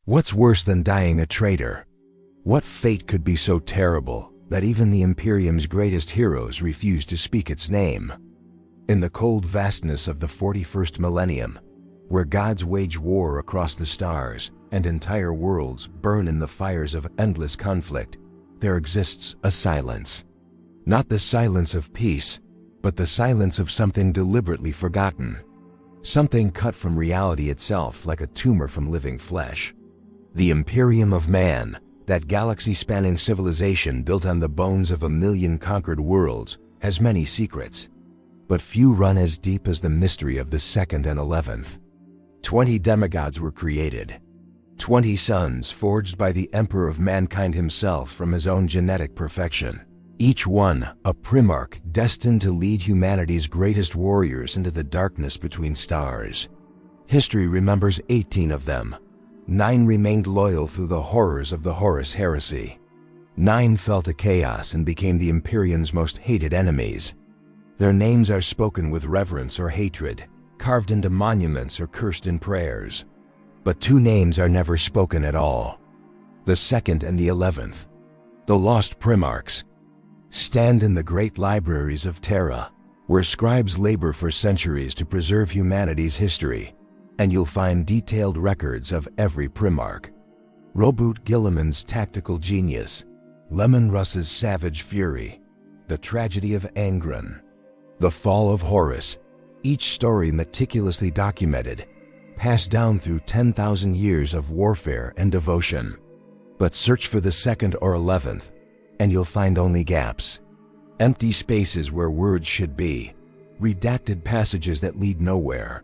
What's worse than dying a traitor? What fate could be so terrible that even the Imperium's greatest heroes refuse to speak its name? In the cold vastness of the 41st millennium, where gods wage war across the stars and entire worlds burn in the fires of endless conflict, there exists a silence. Not the silence of peace, but the silence of something deliberately forgotten. Something cut from reality itself like a tumor from living flesh. The Imperium of Man, that galaxy-spanning civilization built on the bones of 1,000,000 conquered worlds, has many secrets, but few run as deep as the mystery of the Second and 11th. 20 demigods were created. 20 sons forged by the Emperor of Mankind himself from his own genetic perfection. Each one a Primarch destined to lead humanity's greatest warriors into the darkness between stars. History remembers 18 of them. 9 remained loyal through the horrors of the Horus heresy. 9 fell to chaos and became the Imperium's most hated enemies. Their names are spoken with reverence or hatred, carved into monuments or cursed in prayers. But 2 names are never spoken at all. The Second and the 11th. The Lost Primarchs stand in the great libraries of Terra, where scribes labor for centuries to preserve humanity's history, and you'll find detailed records of every Primarch. Roboute Guilliman's tactical genius, Lemon Russ's savage fury, the tragedy of Angron, the fall of Horus, each story meticulously documented, passed down through 10,000 years of warfare and devotion. But search for the Second or 11th, and you'll find only gaps. Empty spaces where words should be, redacted passages that lead nowhere.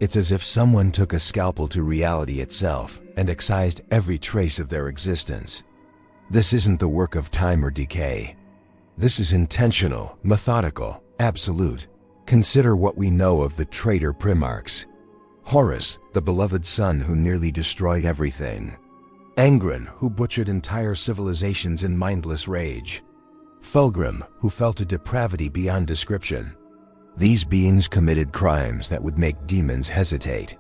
It's as if someone took a scalpel to reality itself and excised every trace of their existence. This isn't the work of time or decay. This is intentional, methodical, absolute. Consider what we know of the traitor Primarchs. Horus, the beloved son who nearly destroyed everything. Angron, who butchered entire civilizations in mindless rage. Fulgrim, who fell to depravity beyond description. These beings committed crimes that would make demons hesitate.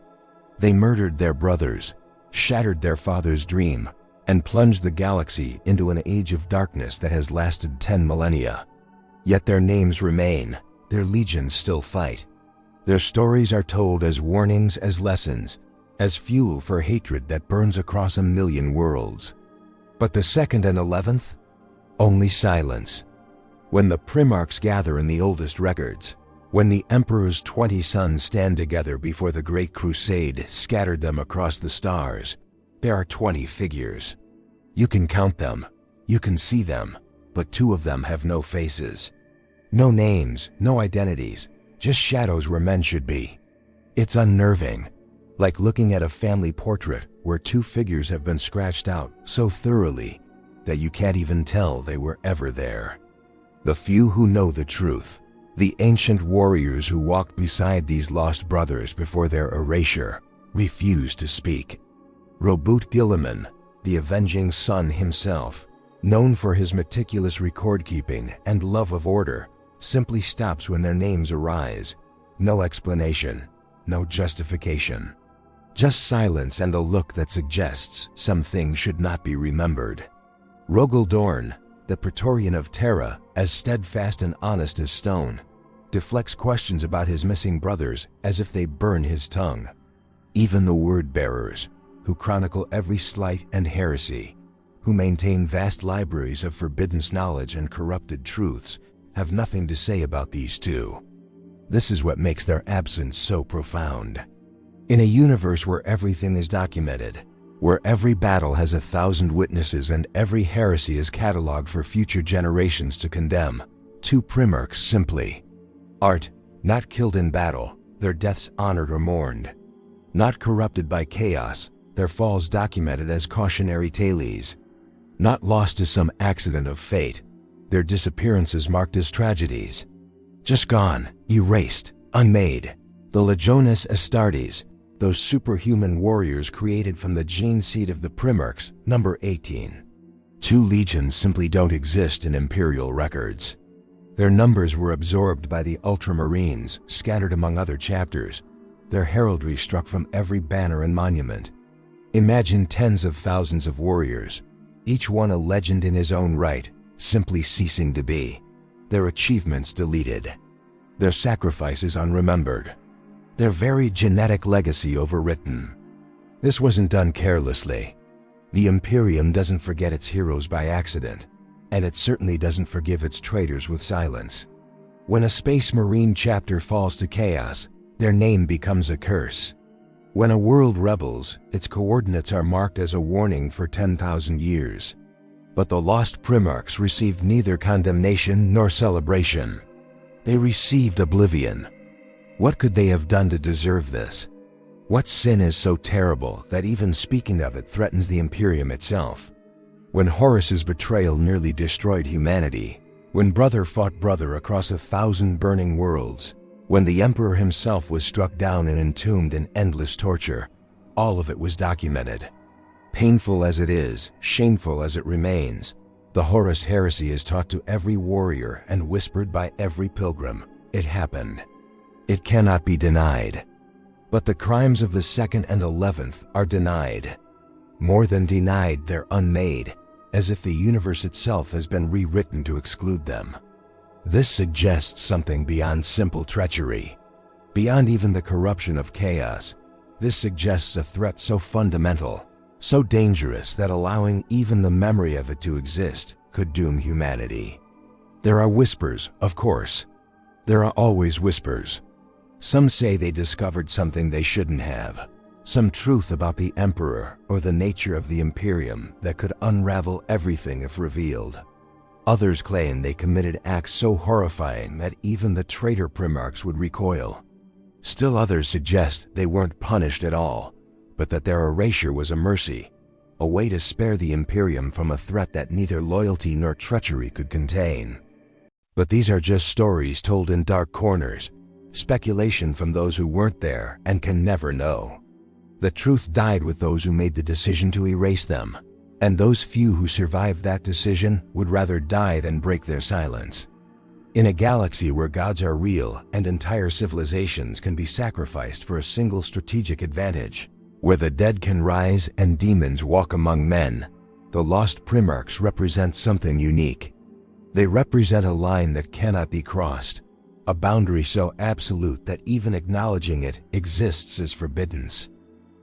They murdered their brothers, shattered their father's dream, and plunged the galaxy into an age of darkness that has lasted 10 millennia. Yet their names remain, their legions still fight. Their stories are told as warnings, as lessons, as fuel for hatred that burns across 1,000,000 worlds. But the Second and 11th? Only silence. When the Primarchs gather in the oldest records, when the Emperor's 20 sons stand together before the Great Crusade scattered them across the stars, there are 20 figures. You can count them, you can see them, but 2 of them have no faces. No names, no identities, just shadows where men should be. It's unnerving, like looking at a family portrait where 2 figures have been scratched out so thoroughly that you can't even tell they were ever there. The few who know the truth, the ancient warriors who walked beside these lost brothers before their erasure, refuse to speak. Roboute Guilliman, the avenging son himself, known for his meticulous record-keeping and love of order, simply stops when their names arise. No explanation, no justification. Just silence and a look that suggests some things should not be remembered. Rogal Dorn, the Praetorian of Terra, as steadfast and honest as stone, deflects questions about his missing brothers as if they burn his tongue. Even the word-bearers, who chronicle every slight and heresy, who maintain vast libraries of forbidden knowledge and corrupted truths, have nothing to say about these 2. This is what makes their absence so profound. In a universe where everything is documented, where every battle has 1,000 witnesses and every heresy is cataloged for future generations to condemn, 2 Primarchs simply aren't, not killed in battle, their deaths honored or mourned. Not corrupted by chaos, their falls documented as cautionary tales. Not lost to some accident of fate, their disappearances marked as tragedies. Just gone, erased, unmade. The Legiones Astartes, those superhuman warriors created from the gene seed of the Primarchs, number 18. 2 legions simply don't exist in Imperial records. Their numbers were absorbed by the Ultramarines, scattered among other chapters, their heraldry struck from every banner and monument. Imagine tens of thousands of warriors, each one a legend in his own right, simply ceasing to be. Their achievements deleted. Their sacrifices unremembered. Their very genetic legacy overwritten. This wasn't done carelessly. The Imperium doesn't forget its heroes by accident, and it certainly doesn't forgive its traitors with silence. When a Space Marine chapter falls to chaos, their name becomes a curse. When a world rebels, its coordinates are marked as a warning for 10,000 years. But the Lost Primarchs received neither condemnation nor celebration. They received oblivion. What could they have done to deserve this? What sin is so terrible that even speaking of it threatens the Imperium itself? When Horus's betrayal nearly destroyed humanity, when brother fought brother across 1,000 burning worlds, when the Emperor himself was struck down and entombed in endless torture, all of it was documented. Painful as it is, shameful as it remains, the Horus heresy is taught to every warrior and whispered by every pilgrim. It happened. It cannot be denied. But the crimes of the Second and 11th are denied. More than denied, they're unmade, as if the universe itself has been rewritten to exclude them. This suggests something beyond simple treachery. Beyond even the corruption of chaos, this suggests a threat so fundamental, so dangerous that allowing even the memory of it to exist could doom humanity. There are whispers, of course. There are always whispers. Some say they discovered something they shouldn't have, some truth about the Emperor or the nature of the Imperium that could unravel everything if revealed. Others claim they committed acts so horrifying that even the traitor Primarchs would recoil. Still others suggest they weren't punished at all, but that their erasure was a mercy, a way to spare the Imperium from a threat that neither loyalty nor treachery could contain. But these are just stories told in dark corners, speculation from those who weren't there and can never know. The truth died with those who made the decision to erase them, and those few who survived that decision would rather die than break their silence. In a galaxy where gods are real and entire civilizations can be sacrificed for a single strategic advantage, where the dead can rise and demons walk among men, the Lost Primarchs represent something unique. They represent a line that cannot be crossed, a boundary so absolute that even acknowledging it exists is forbidden.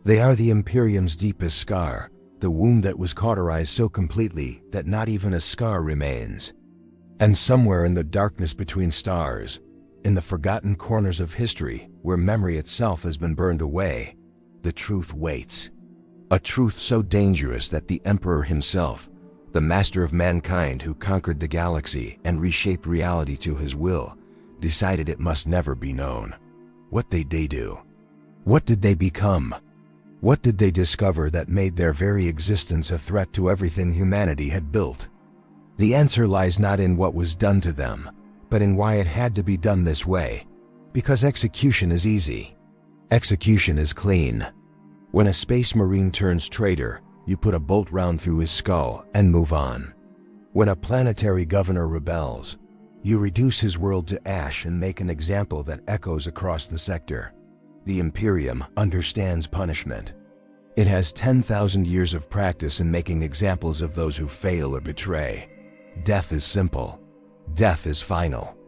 They are the Imperium's deepest scar, the wound that was cauterized so completely that not even a scar remains. And somewhere in the darkness between stars, in the forgotten corners of history where memory itself has been burned away, the truth waits. A truth so dangerous that the Emperor himself, the master of mankind who conquered the galaxy and reshaped reality to his will, decided it must never be known. What did they do? What did they become? What did they discover that made their very existence a threat to everything humanity had built? The answer lies not in what was done to them, but in why it had to be done this way. Because execution is easy. Execution is clean. When a Space Marine turns traitor, you put a bolt round through his skull and move on. When a planetary governor rebels, you reduce his world to ash and make an example that echoes across the sector. The Imperium understands punishment. It has 10,000 years of practice in making examples of those who fail or betray. Death is simple. Death is final.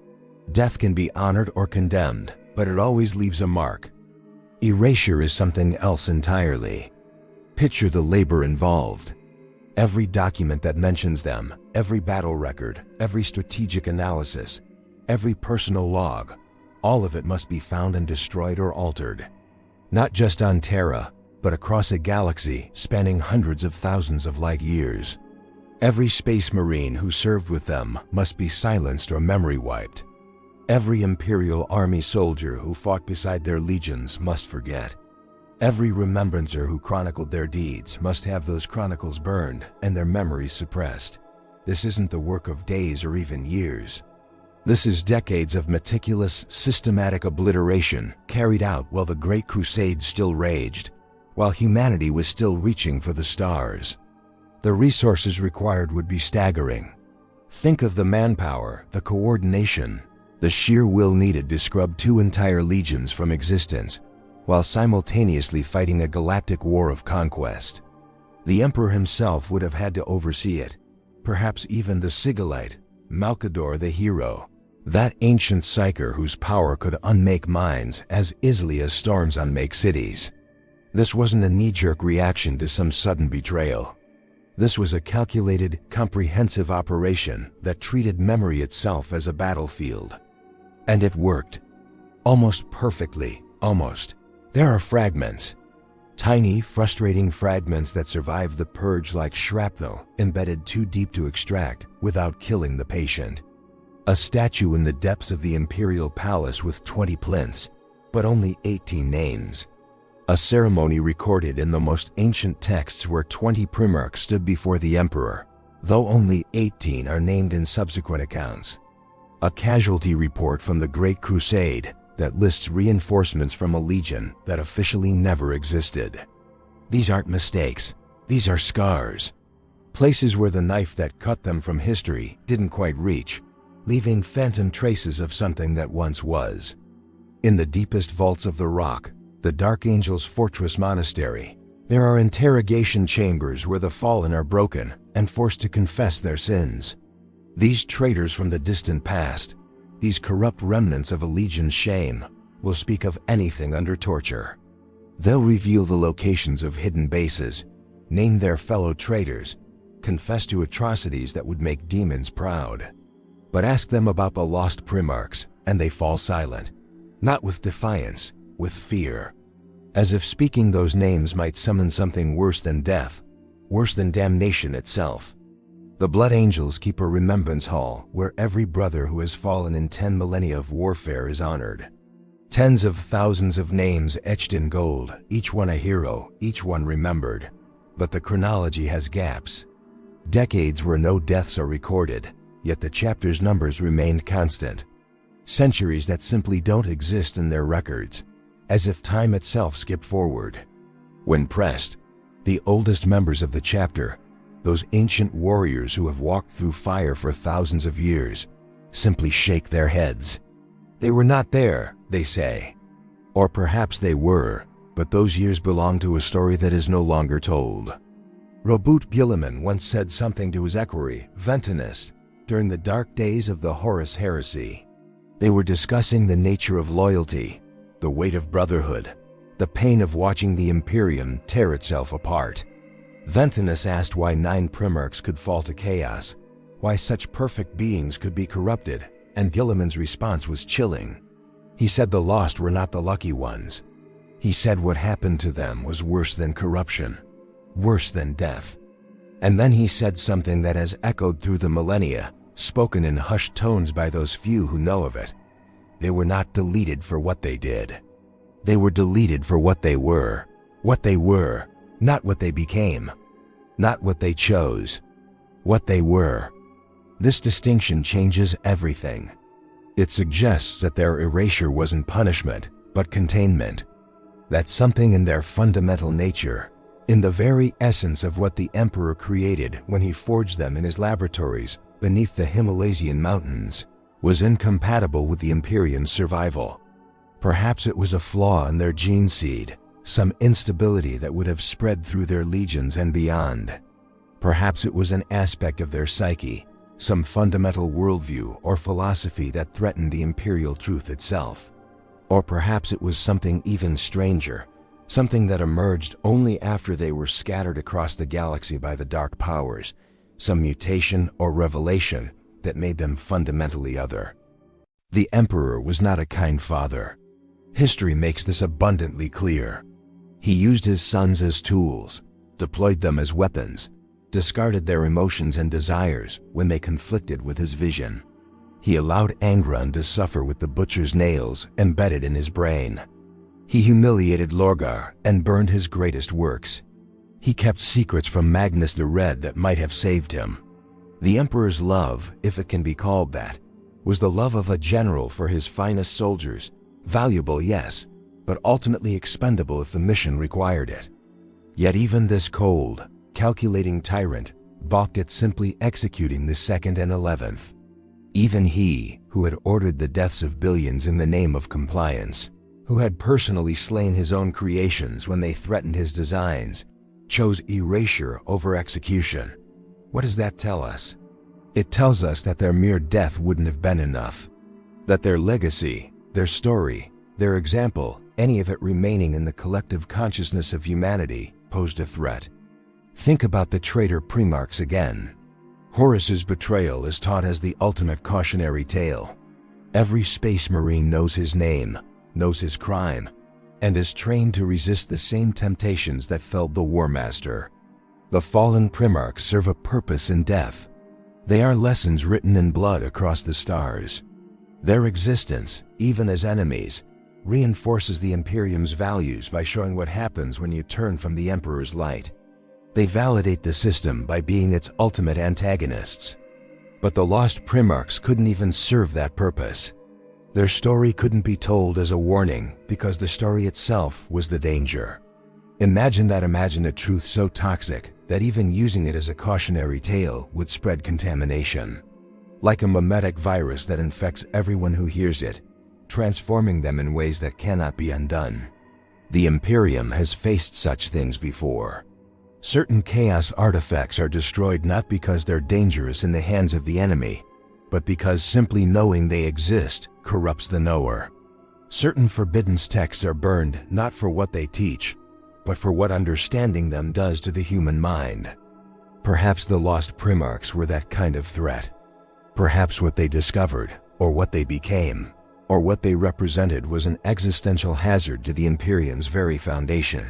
Death can be honored or condemned, but it always leaves a mark. Erasure is something else entirely. Picture the labor involved. Every document that mentions them, every battle record, every strategic analysis, every personal log, all of it must be found and destroyed or altered. Not just on Terra, but across a galaxy spanning hundreds of thousands of light years. Every Space Marine who served with them must be silenced or memory wiped. Every Imperial Army soldier who fought beside their legions must forget. Every remembrancer who chronicled their deeds must have those chronicles burned and their memories suppressed. This isn't the work of days or even years. This is decades of meticulous, systematic obliteration carried out while the Great Crusade still raged, while humanity was still reaching for the stars. The resources required would be staggering. Think of the manpower, the coordination, the sheer will needed to scrub 2 entire legions from existence, while simultaneously fighting a galactic war of conquest. The Emperor himself would have had to oversee it, perhaps even the Sigillite, Malkador the hero, that ancient psyker whose power could unmake minds as easily as storms unmake cities. This wasn't a knee-jerk reaction to some sudden betrayal. This was a calculated, comprehensive operation that treated memory itself as a battlefield. And it worked. Almost perfectly, almost. There are fragments. Tiny, frustrating fragments that survive the purge like shrapnel, embedded too deep to extract without killing the patient. A statue in the depths of the Imperial Palace with 20 plinths, but only 18 names. A ceremony recorded in the most ancient texts where 20 Primarchs stood before the Emperor, though only 18 are named in subsequent accounts. A casualty report from the Great Crusade that lists reinforcements from a legion that officially never existed. These aren't mistakes, these are scars. Places where the knife that cut them from history didn't quite reach, leaving phantom traces of something that once was. In the deepest vaults of the rock, the Dark Angel's fortress monastery, there are interrogation chambers where the fallen are broken and forced to confess their sins. These traitors from the distant past, these corrupt remnants of a legion's shame, will speak of anything under torture. They'll reveal the locations of hidden bases, name their fellow traitors, confess to atrocities that would make demons proud. But ask them about the Lost Primarchs, and they fall silent. Not with defiance, with fear. As if speaking those names might summon something worse than death, worse than damnation itself. The Blood Angels keep a remembrance hall where every brother who has fallen in 10 millennia of warfare is honored. Tens of thousands of names etched in gold, each one a hero, each one remembered. But the chronology has gaps. Decades where no deaths are recorded, yet the chapter's numbers remained constant. Centuries that simply don't exist in their records, as if time itself skipped forward. When pressed, the oldest members of the chapter, those ancient warriors who have walked through fire for thousands of years, simply shake their heads. They were not there, they say. Or perhaps they were, but those years belong to a story that is no longer told. Roboute Guilliman once said something to his equerry, Ventinus, during the dark days of the Horus heresy. They were discussing the nature of loyalty, the weight of brotherhood, the pain of watching the Imperium tear itself apart. Ventinus asked why 9 Primarchs could fall to chaos, why such perfect beings could be corrupted, and Guilliman's response was chilling. He said the lost were not the lucky ones. He said what happened to them was worse than corruption, worse than death. And then he said something that has echoed through the millennia, spoken in hushed tones by those few who know of it. They were not deleted for what they did. They were deleted for what they were, not what they became, not what they chose, what they were. This distinction changes everything. It suggests that their erasure wasn't punishment, but containment. That something in their fundamental nature, in the very essence of what the Emperor created when he forged them in his laboratories beneath the Himalaysian mountains, was incompatible with the Imperium's survival. Perhaps it was a flaw in their gene seed, some instability that would have spread through their legions and beyond. Perhaps it was an aspect of their psyche, some fundamental worldview or philosophy that threatened the imperial truth itself. Or perhaps it was something even stranger, something that emerged only after they were scattered across the galaxy by the dark powers, some mutation or revelation that made them fundamentally other. The Emperor was not a kind father. History makes this abundantly clear. He used his sons as tools, deployed them as weapons, discarded their emotions and desires when they conflicted with his vision. He allowed Angron to suffer with the butcher's nails embedded in his brain. He humiliated Lorgar and burned his greatest works. He kept secrets from Magnus the Red that might have saved him. The Emperor's love, if it can be called that, was the love of a general for his finest soldiers, valuable, yes, but ultimately expendable if the mission required it. Yet even this cold, calculating tyrant balked at simply executing the Second and 11th. Even he, who had ordered the deaths of billions in the name of compliance, who had personally slain his own creations when they threatened his designs, chose erasure over execution. What does that tell us? It tells us that their mere death wouldn't have been enough. That their legacy, their story, their example, any of it remaining in the collective consciousness of humanity, posed a threat. Think about the traitor Primarchs again. Horus's betrayal is taught as the ultimate cautionary tale. Every space marine knows his name, knows his crime, and is trained to resist the same temptations that felled the War Master. The fallen Primarchs serve a purpose in death. They are lessons written in blood across the stars. Their existence, even as enemies, reinforces the Imperium's values by showing what happens when you turn from the Emperor's light. They validate the system by being its ultimate antagonists. But the Lost Primarchs couldn't even serve that purpose. Their story couldn't be told as a warning because the story itself was the danger. Imagine a truth so toxic that even using it as a cautionary tale would spread contamination. Like a mimetic virus that infects everyone who hears it, transforming them in ways that cannot be undone. The Imperium has faced such things before. Certain chaos artifacts are destroyed not because they're dangerous in the hands of the enemy, but because simply knowing they exist corrupts the knower. Certain forbidden texts are burned not for what they teach, but for what understanding them does to the human mind. Perhaps the Lost Primarchs were that kind of threat. Perhaps what they discovered, or what they became, or what they represented was an existential hazard to the Imperium's very foundation.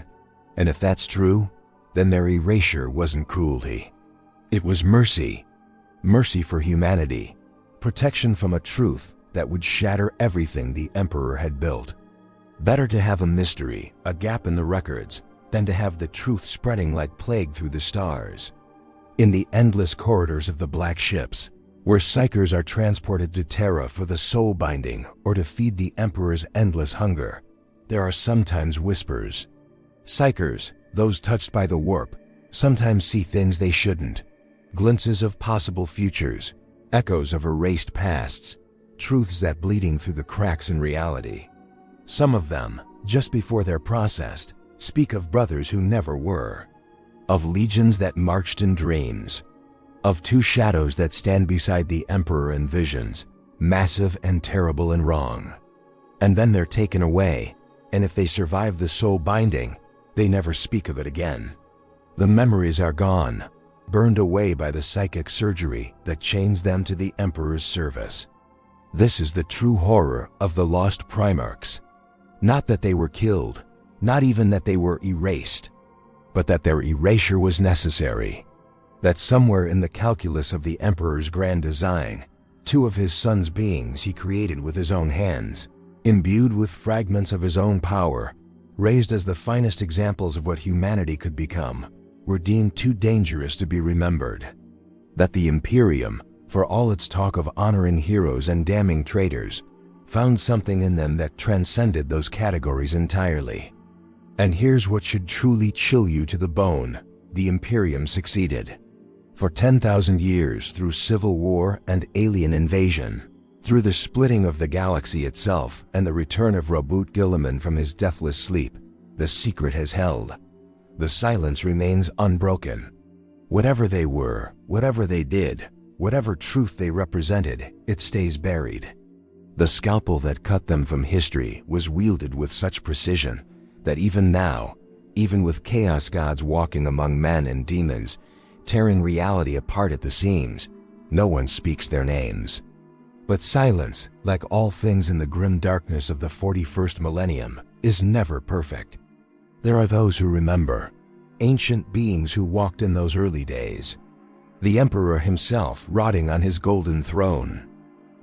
And if that's true, then their erasure wasn't cruelty. It was mercy. Mercy for humanity. Protection from a truth that would shatter everything the Emperor had built. Better to have a mystery, a gap in the records, than to have the truth spreading like plague through the stars. In the endless corridors of the Black Ships, where psychers are transported to Terra for the soul binding or to feed the Emperor's endless hunger, there are sometimes whispers. Psychers, those touched by the warp, sometimes see things they shouldn't. Glimpses of possible futures, echoes of erased pasts, truths that bleeding through the cracks in reality. Some of them, just before they're processed, speak of brothers who never were. Of legions that marched in dreams. Of two shadows that stand beside the Emperor in visions, massive and terrible and wrong. And then they're taken away, and if they survive the soul binding, they never speak of it again. The memories are gone, burned away by the psychic surgery that chains them to the Emperor's service. This is the true horror of the Lost Primarchs. Not that they were killed, not even that they were erased, but that their erasure was necessary. That somewhere in the calculus of the Emperor's grand design, two of his son's beings he created with his own hands, imbued with fragments of his own power, raised as the finest examples of what humanity could become, were deemed too dangerous to be remembered. That the Imperium, for all its talk of honoring heroes and damning traitors, found something in them that transcended those categories entirely. And here's what should truly chill you to the bone: the Imperium succeeded. For 10,000 years, through civil war and alien invasion, through the splitting of the galaxy itself and the return of Roboute Guilliman from his deathless sleep, the secret has held. The silence remains unbroken. Whatever they were, whatever they did, whatever truth they represented, it stays buried. The scalpel that cut them from history was wielded with such precision that even now, even with chaos gods walking among men and demons, tearing reality apart at the seams, no one speaks their names. But silence, like all things in the grim darkness of the 41st millennium, is never perfect. There are those who remember, ancient beings who walked in those early days. The Emperor himself rotting on his golden throne.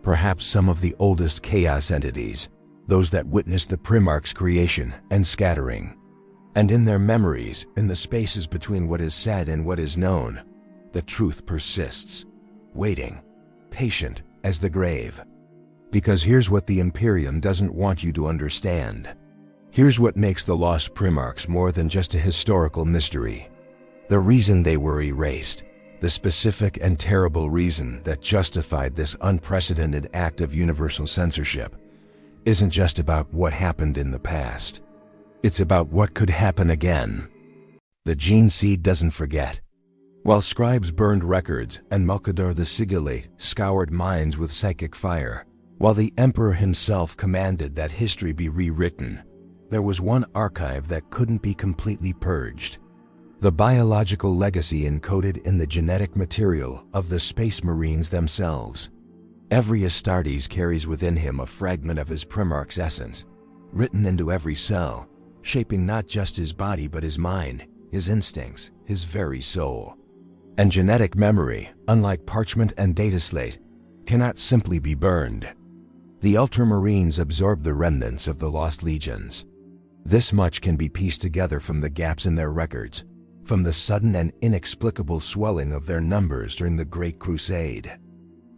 Perhaps some of the oldest chaos entities, those that witnessed the Primarchs' creation and scattering. And in their memories, in the spaces between what is said and what is known, the truth persists, waiting, patient as the grave. Because here's what the Imperium doesn't want you to understand. Here's what makes the Lost Primarchs more than just a historical mystery. The reason they were erased, the specific and terrible reason that justified this unprecedented act of universal censorship, isn't just about what happened in the past. It's about what could happen again. The gene seed doesn't forget. While scribes burned records and Melchidor the Sigillate scoured minds with psychic fire, while the emperor himself commanded that history be rewritten, there was one archive that couldn't be completely purged. The biological legacy encoded in the genetic material of the Space Marines themselves. Every Astartes carries within him a fragment of his Primarch's essence, written into every cell, shaping not just his body but his mind, his instincts, his very soul. And genetic memory, unlike parchment and data slate, cannot simply be burned. The Ultramarines absorbed the remnants of the lost legions. This much can be pieced together from the gaps in their records, from the sudden and inexplicable swelling of their numbers during the Great Crusade.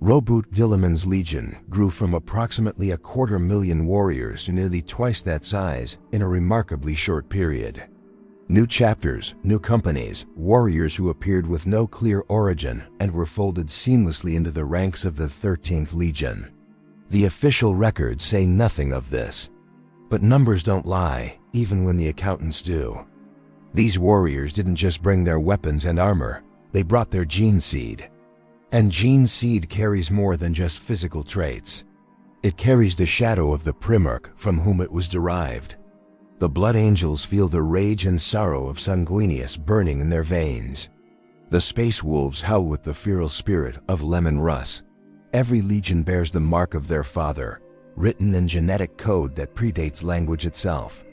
Roboute Guilliman's legion grew from approximately 250,000 warriors to nearly twice that size in a remarkably short period. New chapters, new companies, warriors who appeared with no clear origin and were folded seamlessly into the ranks of the 13th Legion. The official records say nothing of this. But numbers don't lie, even when the accountants do. These warriors didn't just bring their weapons and armor, they brought their gene seed. And gene seed carries more than just physical traits. It carries the shadow of the Primarch from whom it was derived. The Blood Angels feel the rage and sorrow of Sanguinius burning in their veins. The Space Wolves howl with the feral spirit of Lemon Russ. Every legion bears the mark of their father, written in genetic code that predates language itself.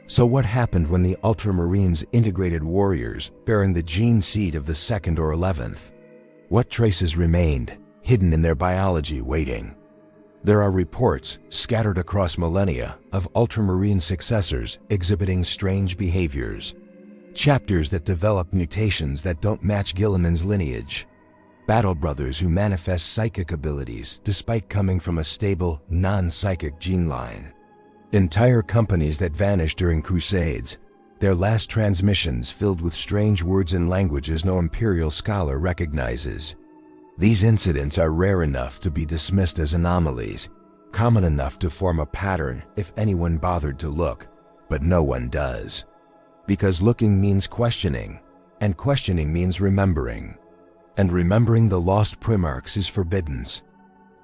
So what happened when the Ultramarines integrated warriors bearing the gene seed of the 2nd or 11th? What traces remained, hidden in their biology, waiting? There are reports, scattered across millennia, of Ultramarine successors exhibiting strange behaviors. Chapters that develop mutations that don't match Guilliman's lineage. Battle brothers who manifest psychic abilities despite coming from a stable, non-psychic gene line. Entire companies that vanish during crusades, their last transmissions filled with strange words and languages no Imperial scholar recognizes. These incidents are rare enough to be dismissed as anomalies, common enough to form a pattern if anyone bothered to look, but no one does. Because looking means questioning, and questioning means remembering. And remembering the Lost Primarchs is forbidden.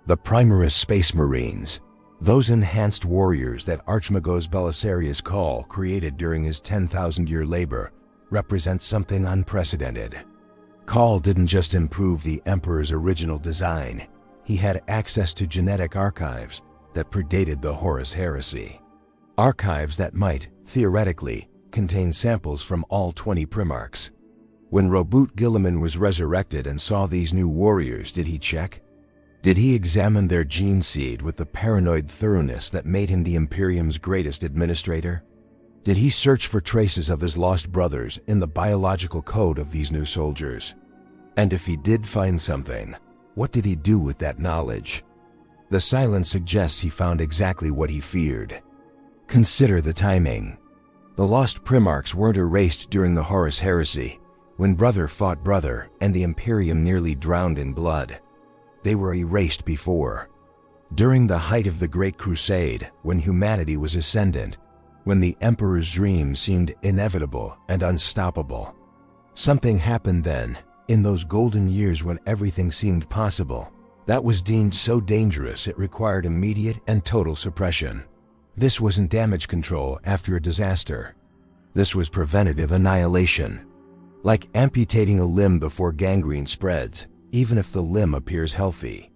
The Primaris Space Marines, those enhanced warriors that Archimagos Belisarius Call created during his 10,000-year labor, represent something unprecedented. Call didn't just improve the Emperor's original design, he had access to genetic archives that predated the Horus Heresy. Archives that might, theoretically, contain samples from all 20 Primarchs. When Roboute Guilliman was resurrected and saw these new warriors, did he check? Did he examine their gene seed with the paranoid thoroughness that made him the Imperium's greatest administrator? Did he search for traces of his lost brothers in the biological code of these new soldiers? And if he did find something, what did he do with that knowledge? The silence suggests he found exactly what he feared. Consider the timing. The Lost Primarchs weren't erased during the Horus Heresy, when brother fought brother and the Imperium nearly drowned in blood. They were erased before. During the height of the Great Crusade, when humanity was ascendant, when the Emperor's dream seemed inevitable and unstoppable. Something happened then, in those golden years when everything seemed possible, that was deemed so dangerous it required immediate and total suppression. This wasn't damage control after a disaster. This was preventative annihilation. Like amputating a limb before gangrene spreads, even if the limb appears healthy.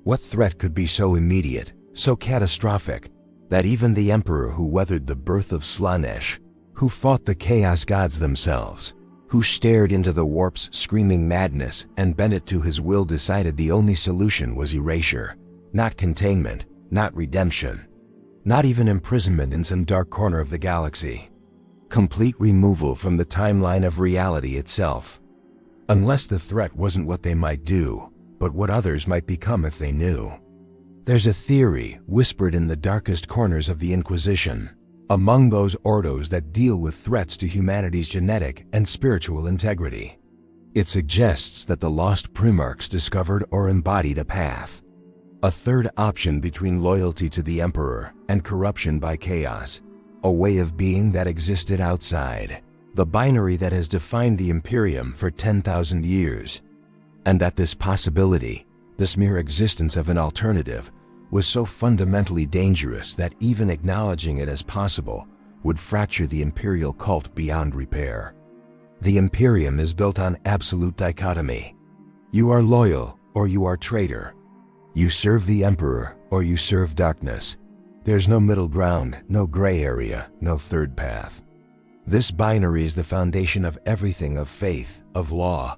What threat could be so immediate, so catastrophic, that even the Emperor who weathered the birth of Slanesh, who fought the Chaos Gods themselves, who stared into the warp's screaming madness and bent it to his will, decided the only solution was erasure, not containment, not redemption, not even imprisonment in some dark corner of the galaxy. Complete removal from the timeline of reality itself. Unless the threat wasn't what they might do, but what others might become if they knew. There's a theory whispered in the darkest corners of the Inquisition, among those ordos that deal with threats to humanity's genetic and spiritual integrity. It suggests that the Lost Primarchs discovered or embodied a path. A third option between loyalty to the Emperor and corruption by chaos, a way of being that existed outside the binary that has defined the Imperium for 10,000 years. And that this possibility, this mere existence of an alternative, was so fundamentally dangerous that even acknowledging it as possible would fracture the imperial cult beyond repair. The Imperium is built on absolute dichotomy. You are loyal or you are traitor. You serve the Emperor or you serve darkness. There's no middle ground, no gray area, no third path. This binary is the foundation of everything, of faith, of law,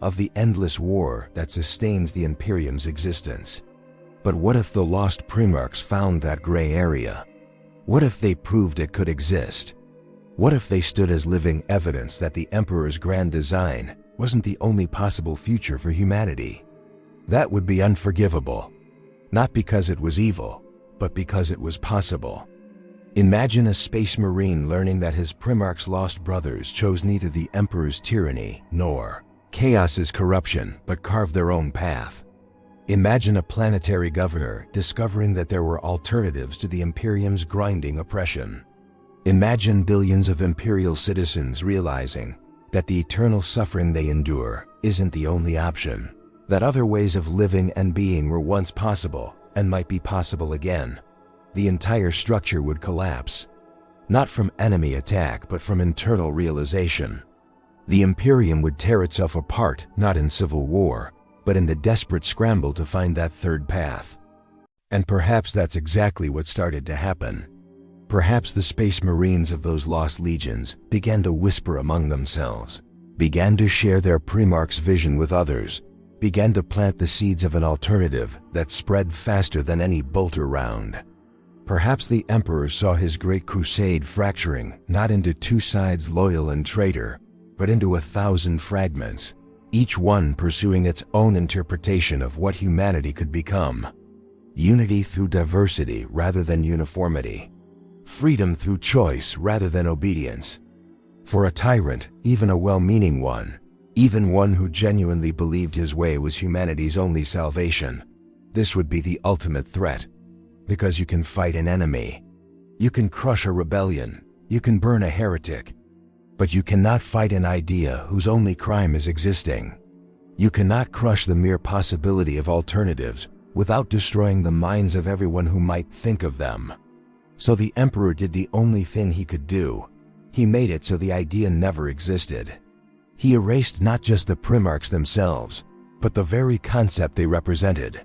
of the endless war that sustains the Imperium's existence. But what if the Lost Primarchs found that gray area? What if they proved it could exist? What if they stood as living evidence that the Emperor's grand design wasn't the only possible future for humanity? That would be unforgivable. Not because it was evil, but because it was possible. Imagine a space marine learning that his Primarch's lost brothers chose neither the Emperor's tyranny nor chaos's corruption, but carved their own path. Imagine a planetary governor discovering that there were alternatives to the Imperium's grinding oppression. Imagine billions of Imperial citizens realizing that the eternal suffering they endure isn't the only option, that other ways of living and being were once possible and might be possible again. The entire structure would collapse, not from enemy attack but from internal realization. The Imperium would tear itself apart, not in civil war, but in the desperate scramble to find that third path. And perhaps that's exactly what started to happen. Perhaps the space marines of those lost legions began to whisper among themselves, began to share their Primarch's vision with others, began to plant the seeds of an alternative that spread faster than any bolter round. Perhaps the Emperor saw his great crusade fracturing not into two sides, loyal and traitor, but into 1,000 fragments, each one pursuing its own interpretation of what humanity could become. Unity through diversity rather than uniformity. Freedom through choice rather than obedience. For a tyrant, even a well-meaning one, even one who genuinely believed his way was humanity's only salvation, this would be the ultimate threat. Because you can fight an enemy. You can crush a rebellion. You can burn a heretic. But you cannot fight an idea whose only crime is existing. You cannot crush the mere possibility of alternatives without destroying the minds of everyone who might think of them. So the Emperor did the only thing he could do. He made it so the idea never existed. He erased not just the Primarchs themselves, but the very concept they represented.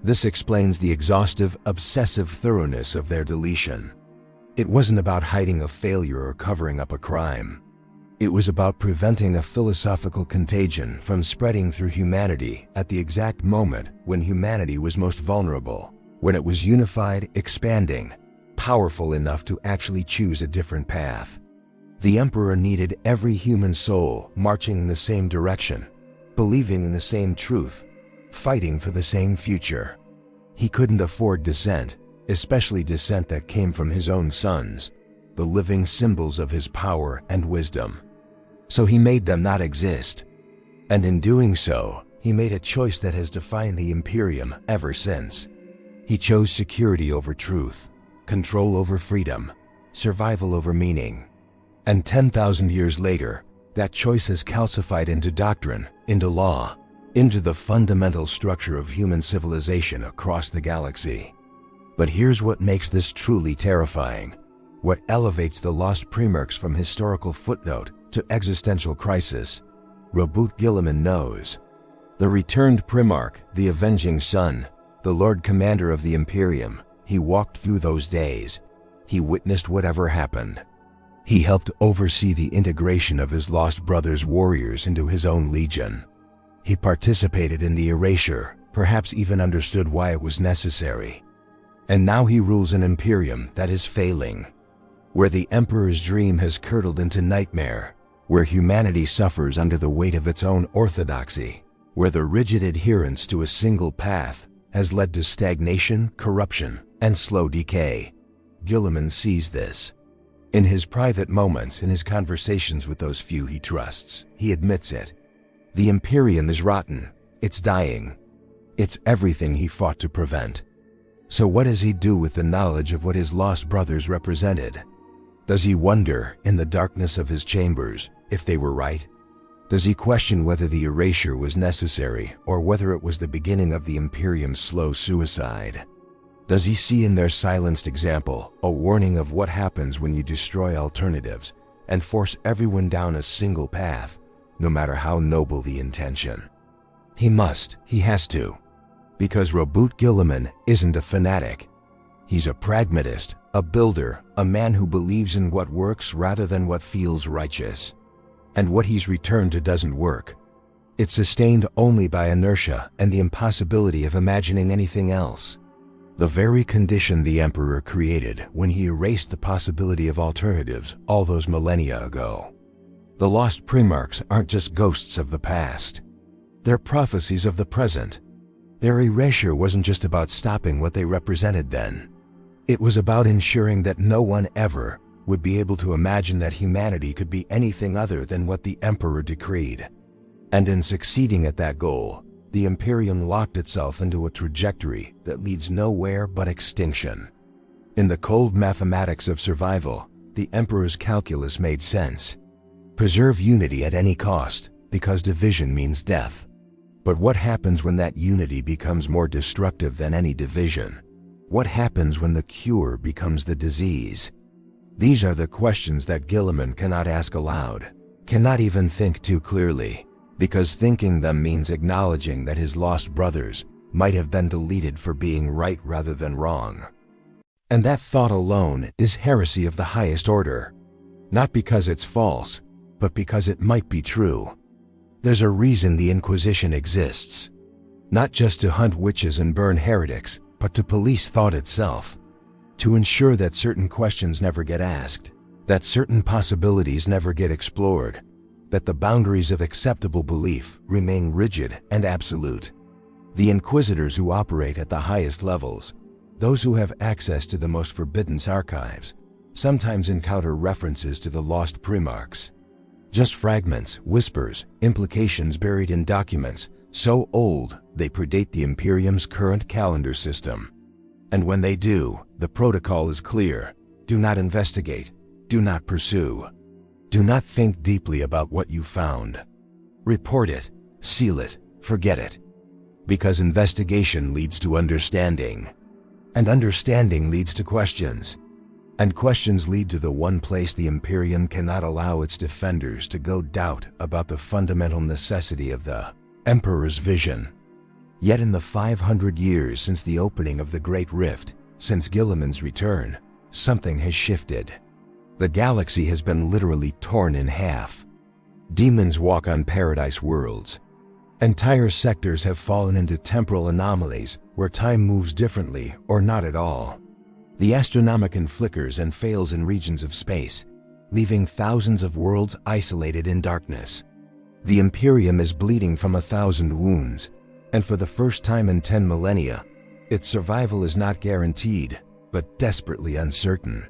This explains the exhaustive, obsessive thoroughness of their deletion. It wasn't about hiding a failure or covering up a crime. It was about preventing a philosophical contagion from spreading through humanity at the exact moment when humanity was most vulnerable, when it was unified, expanding, powerful enough to actually choose a different path. The Emperor needed every human soul marching in the same direction, believing in the same truth, fighting for the same future. He couldn't afford dissent, especially dissent that came from his own sons, the living symbols of his power and wisdom. So he made them not exist. And in doing so, he made a choice that has defined the Imperium ever since. He chose security over truth, control over freedom, survival over meaning. And 10,000 years later, that choice has calcified into doctrine, into law, into the fundamental structure of human civilization across the galaxy. But here's what makes this truly terrifying. What elevates the Lost Primarchs from historical footnote to existential crisis. Roboute Guilliman knows. The returned Primarch, the avenging son, the Lord Commander of the Imperium, he walked through those days. He witnessed whatever happened. He helped oversee the integration of his lost brother's warriors into his own legion. He participated in the erasure, perhaps even understood why it was necessary. And now he rules an Imperium that is failing, where the Emperor's dream has curdled into nightmare, where humanity suffers under the weight of its own orthodoxy, where the rigid adherence to a single path has led to stagnation, corruption, and slow decay. Guilliman sees this. In his private moments, in his conversations with those few he trusts, he admits it. The Imperium is rotten. It's dying. It's everything he fought to prevent. So what does he do with the knowledge of what his lost brothers represented? Does he wonder, in the darkness of his chambers, if they were right? Does he question whether the erasure was necessary or whether it was the beginning of the Imperium's slow suicide? Does he see in their silenced example a warning of what happens when you destroy alternatives and force everyone down a single path, no matter how noble the intention? He has to. Because Roboute Guilliman isn't a fanatic. He's a pragmatist, a builder, a man who believes in what works rather than what feels righteous. And what he's returned to doesn't work. It's sustained only by inertia and the impossibility of imagining anything else. The very condition the Emperor created when he erased the possibility of alternatives all those millennia ago. The Lost Primarchs aren't just ghosts of the past. They're prophecies of the present. Their erasure wasn't just about stopping what they represented then. It was about ensuring that no one ever would be able to imagine that humanity could be anything other than what the Emperor decreed. And in succeeding at that goal, the Imperium locked itself into a trajectory that leads nowhere but extinction. In the cold mathematics of survival, the Emperor's calculus made sense. Preserve unity at any cost, because division means death. But what happens when that unity becomes more destructive than any division? What happens when the cure becomes the disease? These are the questions that Guilliman cannot ask aloud, cannot even think too clearly, because thinking them means acknowledging that his lost brothers might have been deleted for being right rather than wrong. And that thought alone is heresy of the highest order. Not because it's false, but because it might be true. There's a reason the Inquisition exists. Not just to hunt witches and burn heretics, but to police thought itself. To ensure that certain questions never get asked, that certain possibilities never get explored, that the boundaries of acceptable belief remain rigid and absolute. The Inquisitors who operate at the highest levels, those who have access to the most forbidden archives, sometimes encounter references to the Lost Primarchs. Just fragments, whispers, implications buried in documents so old they predate the Imperium's current calendar system. And when they do, the protocol is clear. Do not investigate. Do not pursue. Do not think deeply about what you found. Report it, seal it, forget it. Because investigation leads to understanding. And understanding leads to questions. And questions lead to the one place the Imperium cannot allow its defenders to go: doubt about the fundamental necessity of the Emperor's vision. Yet in the 500 years since the opening of the Great Rift, since Guilliman's return, something has shifted. The galaxy has been literally torn in half. Demons walk on paradise worlds. Entire sectors have fallen into temporal anomalies where time moves differently or not at all. The Astronomicon flickers and fails in regions of space, leaving thousands of worlds isolated in darkness. The Imperium is bleeding from 1,000 wounds, and for the first time in 10 millennia, its survival is not guaranteed, but desperately uncertain.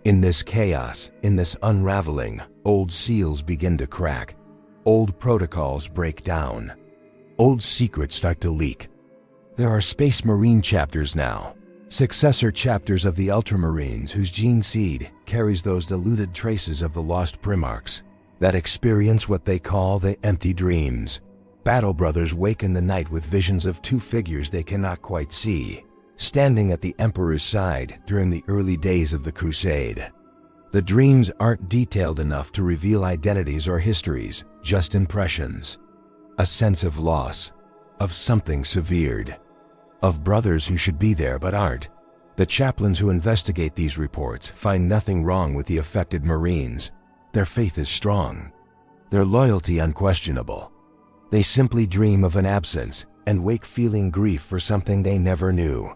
In this chaos, in this unraveling, old seals begin to crack. Old protocols break down. Old secrets start to leak. There are Space Marine chapters now, successor chapters of the Ultramarines whose gene seed carries those diluted traces of the Lost Primarchs that experience what they call the empty dreams. Battle brothers wake in the night with visions of two figures they cannot quite see, standing at the Emperor's side during the early days of the Crusade. The dreams aren't detailed enough to reveal identities or histories, just impressions. A sense of loss, of something severed, of brothers who should be there but aren't. The chaplains who investigate these reports find nothing wrong with the affected Marines. Their faith is strong, their loyalty unquestionable. They simply dream of an absence and wake feeling grief for something they never knew.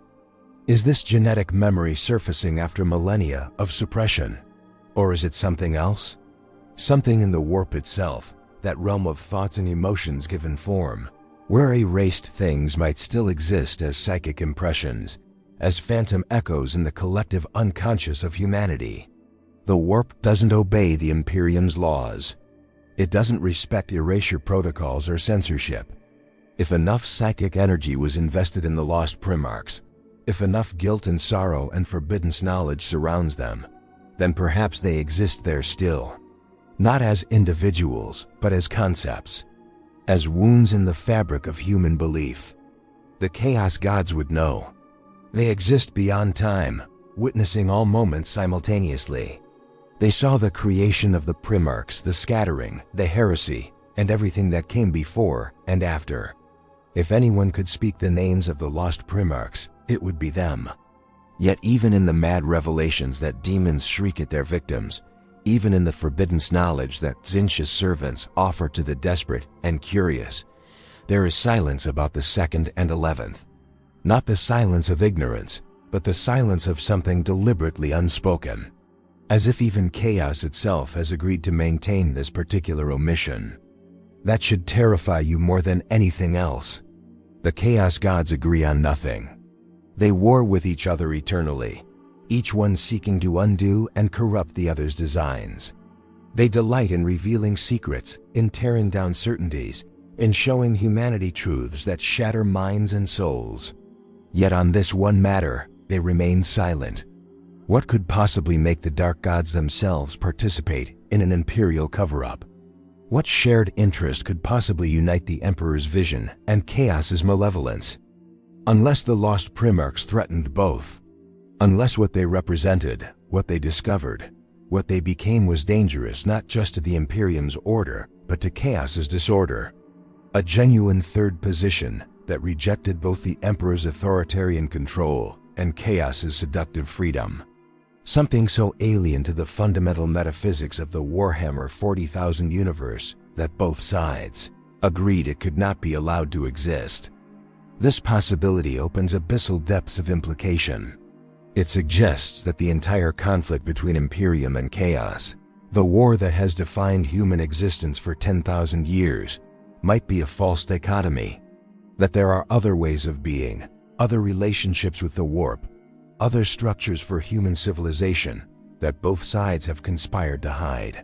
Is this genetic memory surfacing after millennia of suppression? Or is it something else? Something in the warp itself, that realm of thoughts and emotions given form, where erased things might still exist as psychic impressions, as phantom echoes in the collective unconscious of humanity. The warp doesn't obey the Imperium's laws. It doesn't respect erasure protocols or censorship. If enough psychic energy was invested in the Lost Primarchs, if enough guilt and sorrow and forbidden knowledge surrounds them, then perhaps they exist there still. Not as individuals, but as concepts, as wounds in the fabric of human belief. The Chaos Gods would know. They exist beyond time, witnessing all moments simultaneously. They saw the creation of the Primarchs, the scattering, the heresy, and everything that came before and after. If anyone could speak the names of the Lost Primarchs, it would be them. Yet even in the mad revelations that demons shriek at their victims, even in the forbidden knowledge that Tzeentch's servants offer to the desperate and curious, there is silence about the Second and 11th. Not the silence of ignorance, but the silence of something deliberately unspoken. As if even chaos itself has agreed to maintain this particular omission. That should terrify you more than anything else. The Chaos Gods agree on nothing. They war with each other eternally, each one seeking to undo and corrupt the other's designs. They delight in revealing secrets, in tearing down certainties, in showing humanity truths that shatter minds and souls. Yet on this one matter, they remain silent. What could possibly make the Dark Gods themselves participate in an imperial cover-up? What shared interest could possibly unite the Emperor's vision and Chaos's malevolence? Unless the Lost Primarchs threatened both. Unless what they represented, what they discovered, what they became was dangerous not just to the Imperium's order, but to Chaos's disorder. A genuine third position that rejected both the Emperor's authoritarian control and Chaos's seductive freedom. Something so alien to the fundamental metaphysics of the Warhammer 40,000 universe that both sides agreed it could not be allowed to exist. This possibility opens abyssal depths of implication. It suggests that the entire conflict between Imperium and Chaos, the war that has defined human existence for 10,000 years, might be a false dichotomy. That there are other ways of being, other relationships with the warp, other structures for human civilization that both sides have conspired to hide.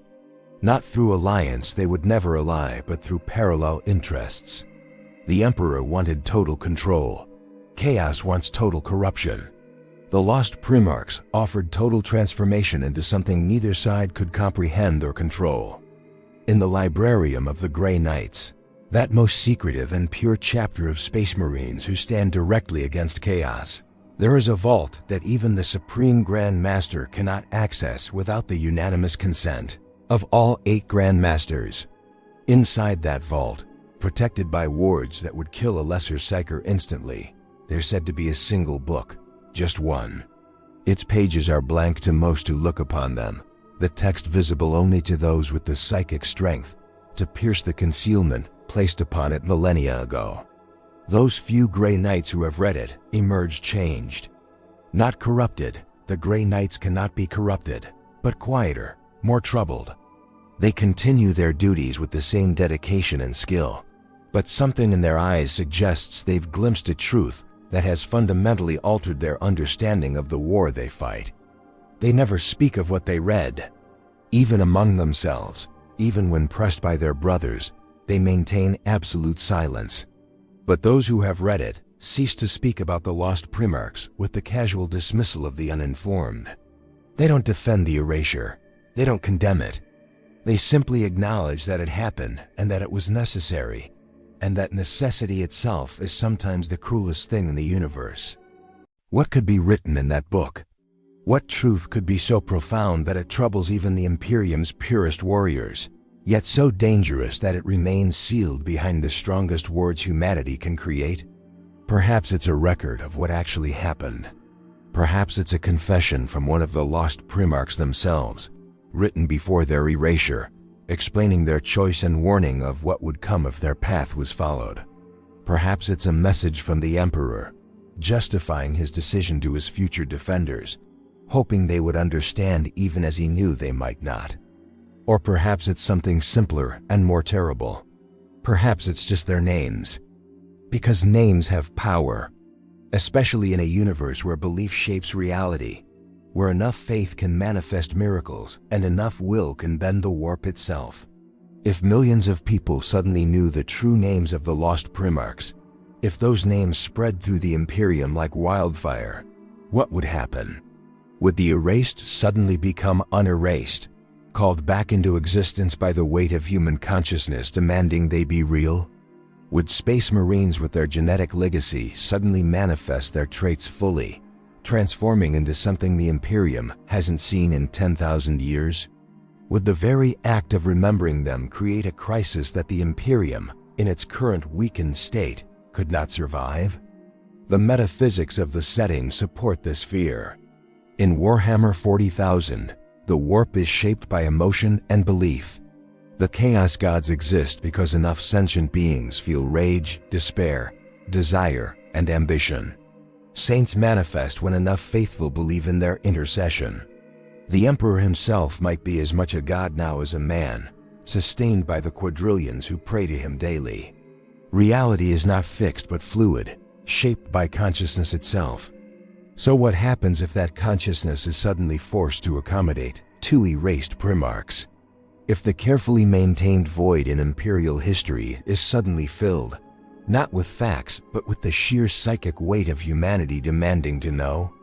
Not through alliance they would never ally, but through parallel interests. The Emperor wanted total control. Chaos wants total corruption. The Lost Primarchs offered total transformation into something neither side could comprehend or control. In the Librarium of the Grey Knights, that most secretive and pure chapter of Space Marines who stand directly against Chaos, there is a vault that even the Supreme Grand Master cannot access without the unanimous consent of all 8 Grand Masters. Inside that vault, protected by wards that would kill a lesser psyker instantly, there's said to be a single book, just one. Its pages are blank to most who look upon them, the text visible only to those with the psychic strength to pierce the concealment placed upon it millennia ago. Those few Grey Knights who have read it emerge changed. Not corrupted, the Grey Knights cannot be corrupted, but quieter, more troubled. They continue their duties with the same dedication and skill, but something in their eyes suggests they've glimpsed a truth that has fundamentally altered their understanding of the war they fight. They never speak of what they read. Even among themselves, even when pressed by their brothers, they maintain absolute silence. But those who have read it cease to speak about the Lost Primarchs with the casual dismissal of the uninformed. They don't defend the erasure. They don't condemn it. They simply acknowledge that it happened and that it was necessary, and that necessity itself is sometimes the cruelest thing in the universe. What could be written in that book? What truth could be so profound that it troubles even the Imperium's purest warriors, yet so dangerous that it remains sealed behind the strongest words humanity can create? Perhaps it's a record of what actually happened. Perhaps it's a confession from one of the Lost Primarchs themselves, written before their erasure, explaining their choice and warning of what would come if their path was followed. Perhaps it's a message from the Emperor, justifying his decision to his future defenders, hoping they would understand even as he knew they might not. Or perhaps it's something simpler and more terrible. Perhaps it's just their names. Because names have power, especially in a universe where belief shapes reality, where enough faith can manifest miracles and enough will can bend the warp itself. If millions of people suddenly knew the true names of the Lost Primarchs, if those names spread through the Imperium like wildfire, what would happen? Would the erased suddenly become unerased, called back into existence by the weight of human consciousness demanding they be real? Would Space Marines with their genetic legacy suddenly manifest their traits fully, transforming into something the Imperium hasn't seen in 10,000 years? Would the very act of remembering them create a crisis that the Imperium, in its current weakened state, could not survive? The metaphysics of the setting support this fear. In Warhammer 40,000, the warp is shaped by emotion and belief. The Chaos Gods exist because enough sentient beings feel rage, despair, desire, and ambition. Saints manifest when enough faithful believe in their intercession. The Emperor himself might be as much a god now as a man, sustained by the quadrillions who pray to him daily. Reality is not fixed but fluid, shaped by consciousness itself. So what happens if that consciousness is suddenly forced to accommodate two erased Primarchs? If the carefully maintained void in Imperial history is suddenly filled, not with facts but with the sheer psychic weight of humanity demanding to know,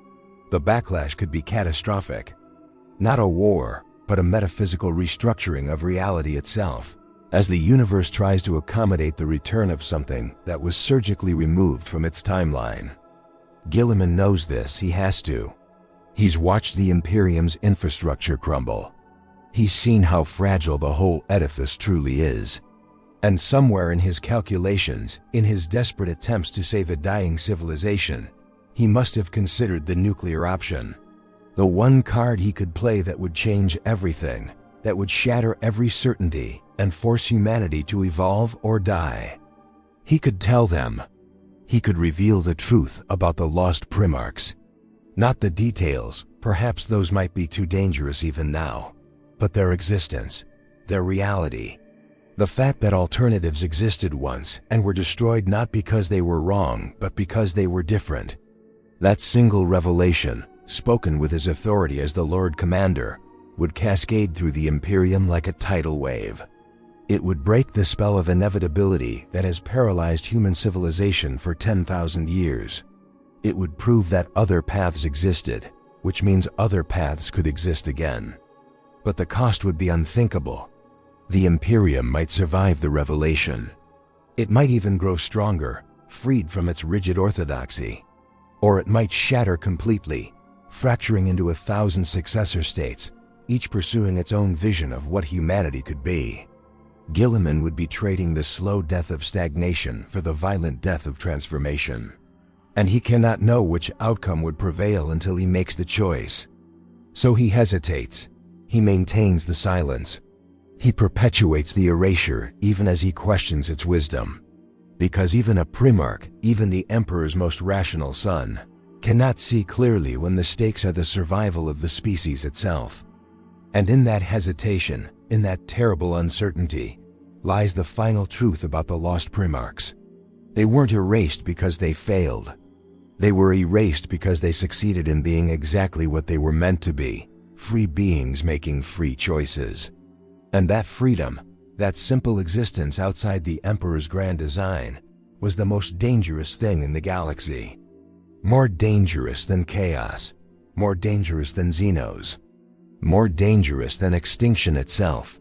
the backlash could be catastrophic. Not a war, but a metaphysical restructuring of reality itself, as the universe tries to accommodate the return of something that was surgically removed from its timeline. Guilliman knows this, he has to. He's watched the Imperium's infrastructure crumble. He's seen how fragile the whole edifice truly is. And somewhere in his calculations, in his desperate attempts to save a dying civilization, he must have considered the nuclear option. The one card he could play that would change everything, that would shatter every certainty and force humanity to evolve or die. He could tell them. He could reveal the truth about the Lost Primarchs. Not the details, perhaps those might be too dangerous even now, but their existence, their reality. The fact that alternatives existed once and were destroyed not because they were wrong, but because they were different. That single revelation, spoken with his authority as the Lord Commander, would cascade through the Imperium like a tidal wave. It would break the spell of inevitability that has paralyzed human civilization for 10,000 years. It would prove that other paths existed, which means other paths could exist again. But the cost would be unthinkable. The Imperium might survive the revelation. It might even grow stronger, freed from its rigid orthodoxy. Or it might shatter completely, fracturing into 1,000 successor states, each pursuing its own vision of what humanity could be. Guilliman would be trading the slow death of stagnation for the violent death of transformation. And he cannot know which outcome would prevail until he makes the choice. So he hesitates. He maintains the silence. He perpetuates the erasure even as he questions its wisdom. Because even a Primarch, even the Emperor's most rational son, cannot see clearly when the stakes are the survival of the species itself. And in that hesitation, in that terrible uncertainty, lies the final truth about the Lost Primarchs. They weren't erased because they failed. They were erased because they succeeded in being exactly what they were meant to be, free beings making free choices. And that freedom, that simple existence outside the Emperor's grand design, was the most dangerous thing in the galaxy. More dangerous than chaos, more dangerous than Xenos, more dangerous than extinction itself,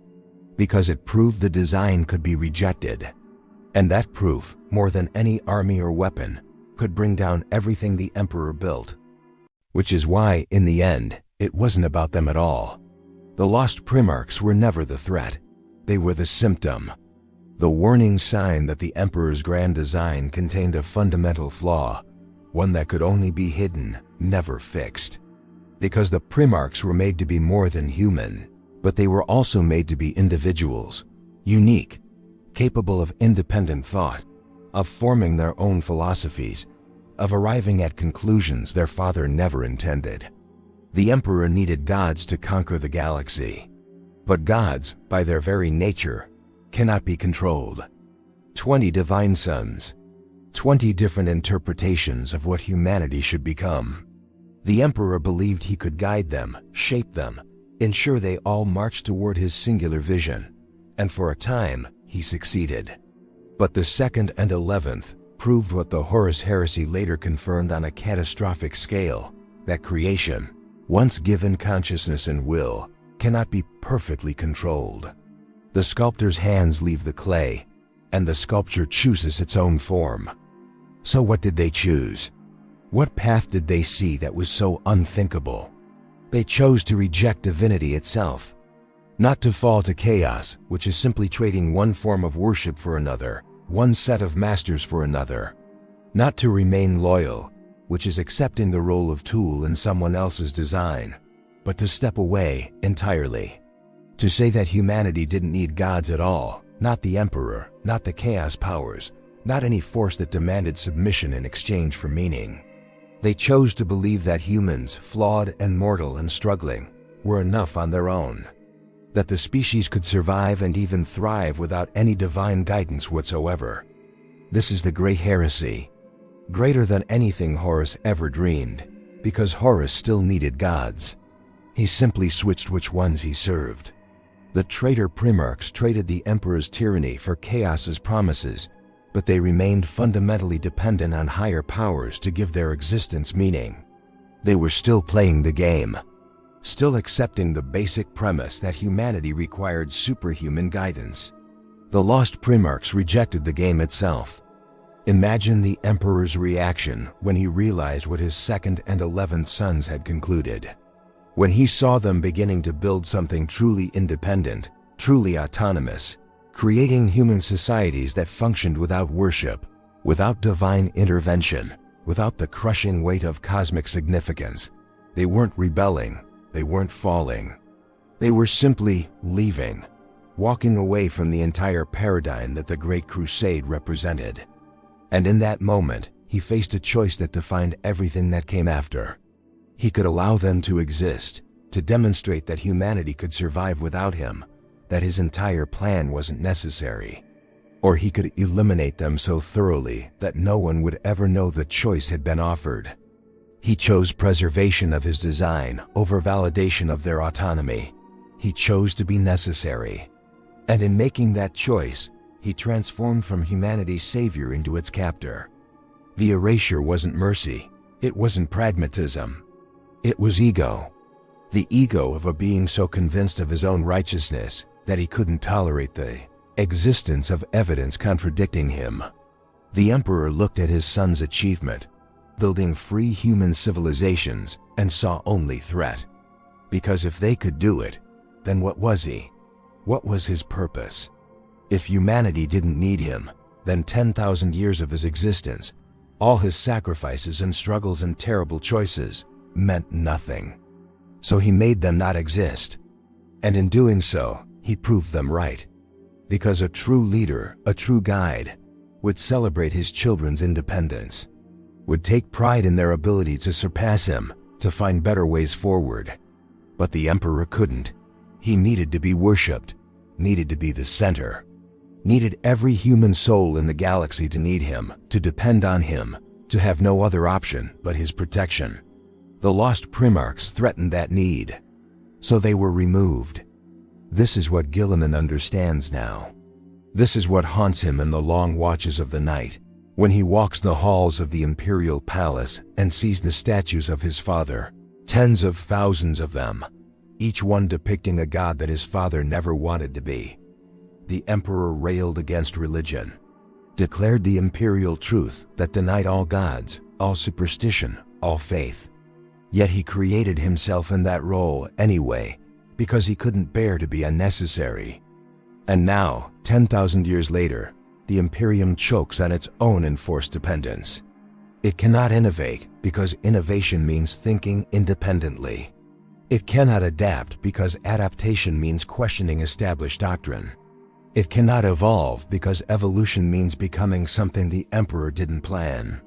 because it proved the design could be rejected. And that proof, more than any army or weapon, could bring down everything the Emperor built. Which is why, in the end, it wasn't about them at all. The Lost Primarchs were never the threat. They were the symptom. The warning sign that the Emperor's grand design contained a fundamental flaw, one that could only be hidden, never fixed. Because the Primarchs were made to be more than human, but they were also made to be individuals, unique, capable of independent thought, of forming their own philosophies, of arriving at conclusions their father never intended. The Emperor needed gods to conquer the galaxy. But gods, by their very nature, cannot be controlled. 20 divine sons, 20 different interpretations of what humanity should become. The Emperor believed he could guide them, shape them, ensure they all marched toward his singular vision, and for a time, he succeeded. But the Second and Eleventh proved what the Horus heresy later confirmed on a catastrophic scale, that creation, once given consciousness and will, cannot be perfectly controlled. The sculptor's hands leave the clay, and the sculpture chooses its own form. So what did they choose? What path did they see that was so unthinkable? They chose to reject divinity itself, not to fall to chaos, which is simply trading one form of worship for another, one set of masters for another. Not to remain loyal, which is accepting the role of tool in someone else's design, but to step away entirely. To say that humanity didn't need gods at all, not the Emperor, not the chaos powers, not any force that demanded submission in exchange for meaning. They chose to believe that humans, flawed and mortal and struggling, were enough on their own. That the species could survive and even thrive without any divine guidance whatsoever. This is the great heresy. Greater than anything Horus ever dreamed, because Horus still needed gods. He simply switched which ones he served. The traitor Primarchs traded the Emperor's tyranny for Chaos's promises, but they remained fundamentally dependent on higher powers to give their existence meaning. They were still playing the game, still accepting the basic premise that humanity required superhuman guidance. The Lost Primarchs rejected the game itself. Imagine the Emperor's reaction when he realized what his Second and 11th sons had concluded. When he saw them beginning to build something truly independent, truly autonomous, creating human societies that functioned without worship, without divine intervention, without the crushing weight of cosmic significance. They weren't rebelling, they weren't falling. They were simply leaving, walking away from the entire paradigm that the Great Crusade represented. And in that moment, he faced a choice that defined everything that came after. He could allow them to exist, to demonstrate that humanity could survive without him, that his entire plan wasn't necessary. Or he could eliminate them so thoroughly that no one would ever know the choice had been offered. He chose preservation of his design over validation of their autonomy. He chose to be necessary. And in making that choice, he transformed from humanity's savior into its captor. The erasure wasn't mercy. It wasn't pragmatism. It was ego. The ego of a being so convinced of his own righteousness that he couldn't tolerate the existence of evidence contradicting him. The Emperor looked at his son's achievement, building free human civilizations, and saw only threat. Because if they could do it, then what was he? What was his purpose? If humanity didn't need him, then 10,000 years of his existence, all his sacrifices and struggles and terrible choices, meant nothing. So he made them not exist. And in doing so, he proved them right. Because a true leader, a true guide, would celebrate his children's independence, would take pride in their ability to surpass him, to find better ways forward. But the Emperor couldn't. He needed to be worshipped, needed to be the center, needed every human soul in the galaxy to need him, to depend on him, to have no other option but his protection. The Lost Primarchs threatened that need, so they were removed. This is what Guilliman understands now. This is what haunts him in the long watches of the night, when he walks the halls of the Imperial Palace and sees the statues of his father, tens of thousands of them, each one depicting a god that his father never wanted to be. The Emperor railed against religion, declared the imperial truth that denied all gods, all superstition, all faith. Yet he created himself in that role anyway, because he couldn't bear to be unnecessary. And now, 10,000 years later, the Imperium chokes on its own enforced dependence. It cannot innovate because innovation means thinking independently. It cannot adapt because adaptation means questioning established doctrine. It cannot evolve because evolution means becoming something the Emperor didn't plan.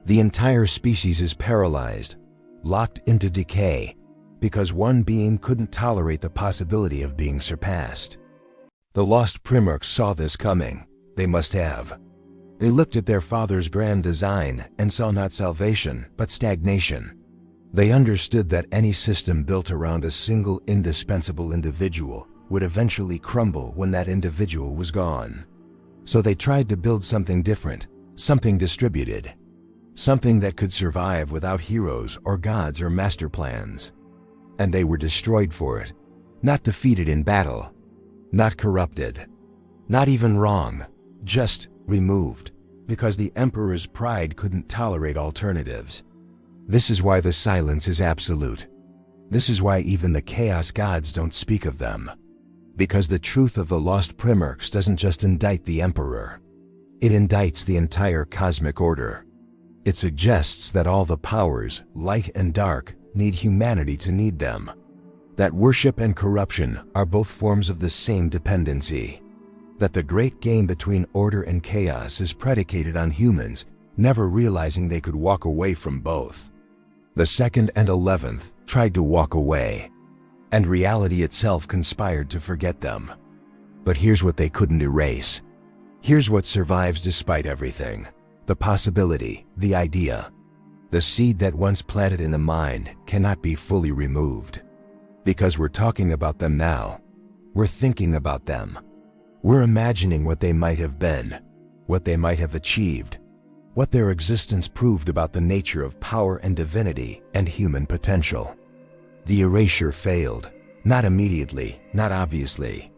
The entire species is paralyzed, locked into decay, because one being couldn't tolerate the possibility of being surpassed. The Lost Primarchs saw this coming. They must have. They looked at their father's grand design and saw not salvation, but stagnation. They understood that any system built around a single indispensable individual would eventually crumble when that individual was gone. So they tried to build something different, something distributed, something that could survive without heroes or gods or master plans. And they were destroyed for it, not defeated in battle, not corrupted, not even wrong, just removed, because the Emperor's pride couldn't tolerate alternatives. This is why the silence is absolute. This is why even the Chaos Gods don't speak of them. Because the truth of the Lost Primarchs doesn't just indict the Emperor. It indicts the entire cosmic order. It suggests that all the powers, light and dark, need humanity to need them. That worship and corruption are both forms of the same dependency. That the great game between order and chaos is predicated on humans never realizing they could walk away from both. The Second and 11th tried to walk away, and reality itself conspired to forget them. But here's what they couldn't erase. Here's what survives despite everything. The possibility, the idea. The seed that once planted in the mind cannot be fully removed. Because we're talking about them now. We're thinking about them. We're imagining what they might have been, what they might have achieved, what their existence proved about the nature of power and divinity and human potential. The erasure failed, not immediately, not obviously,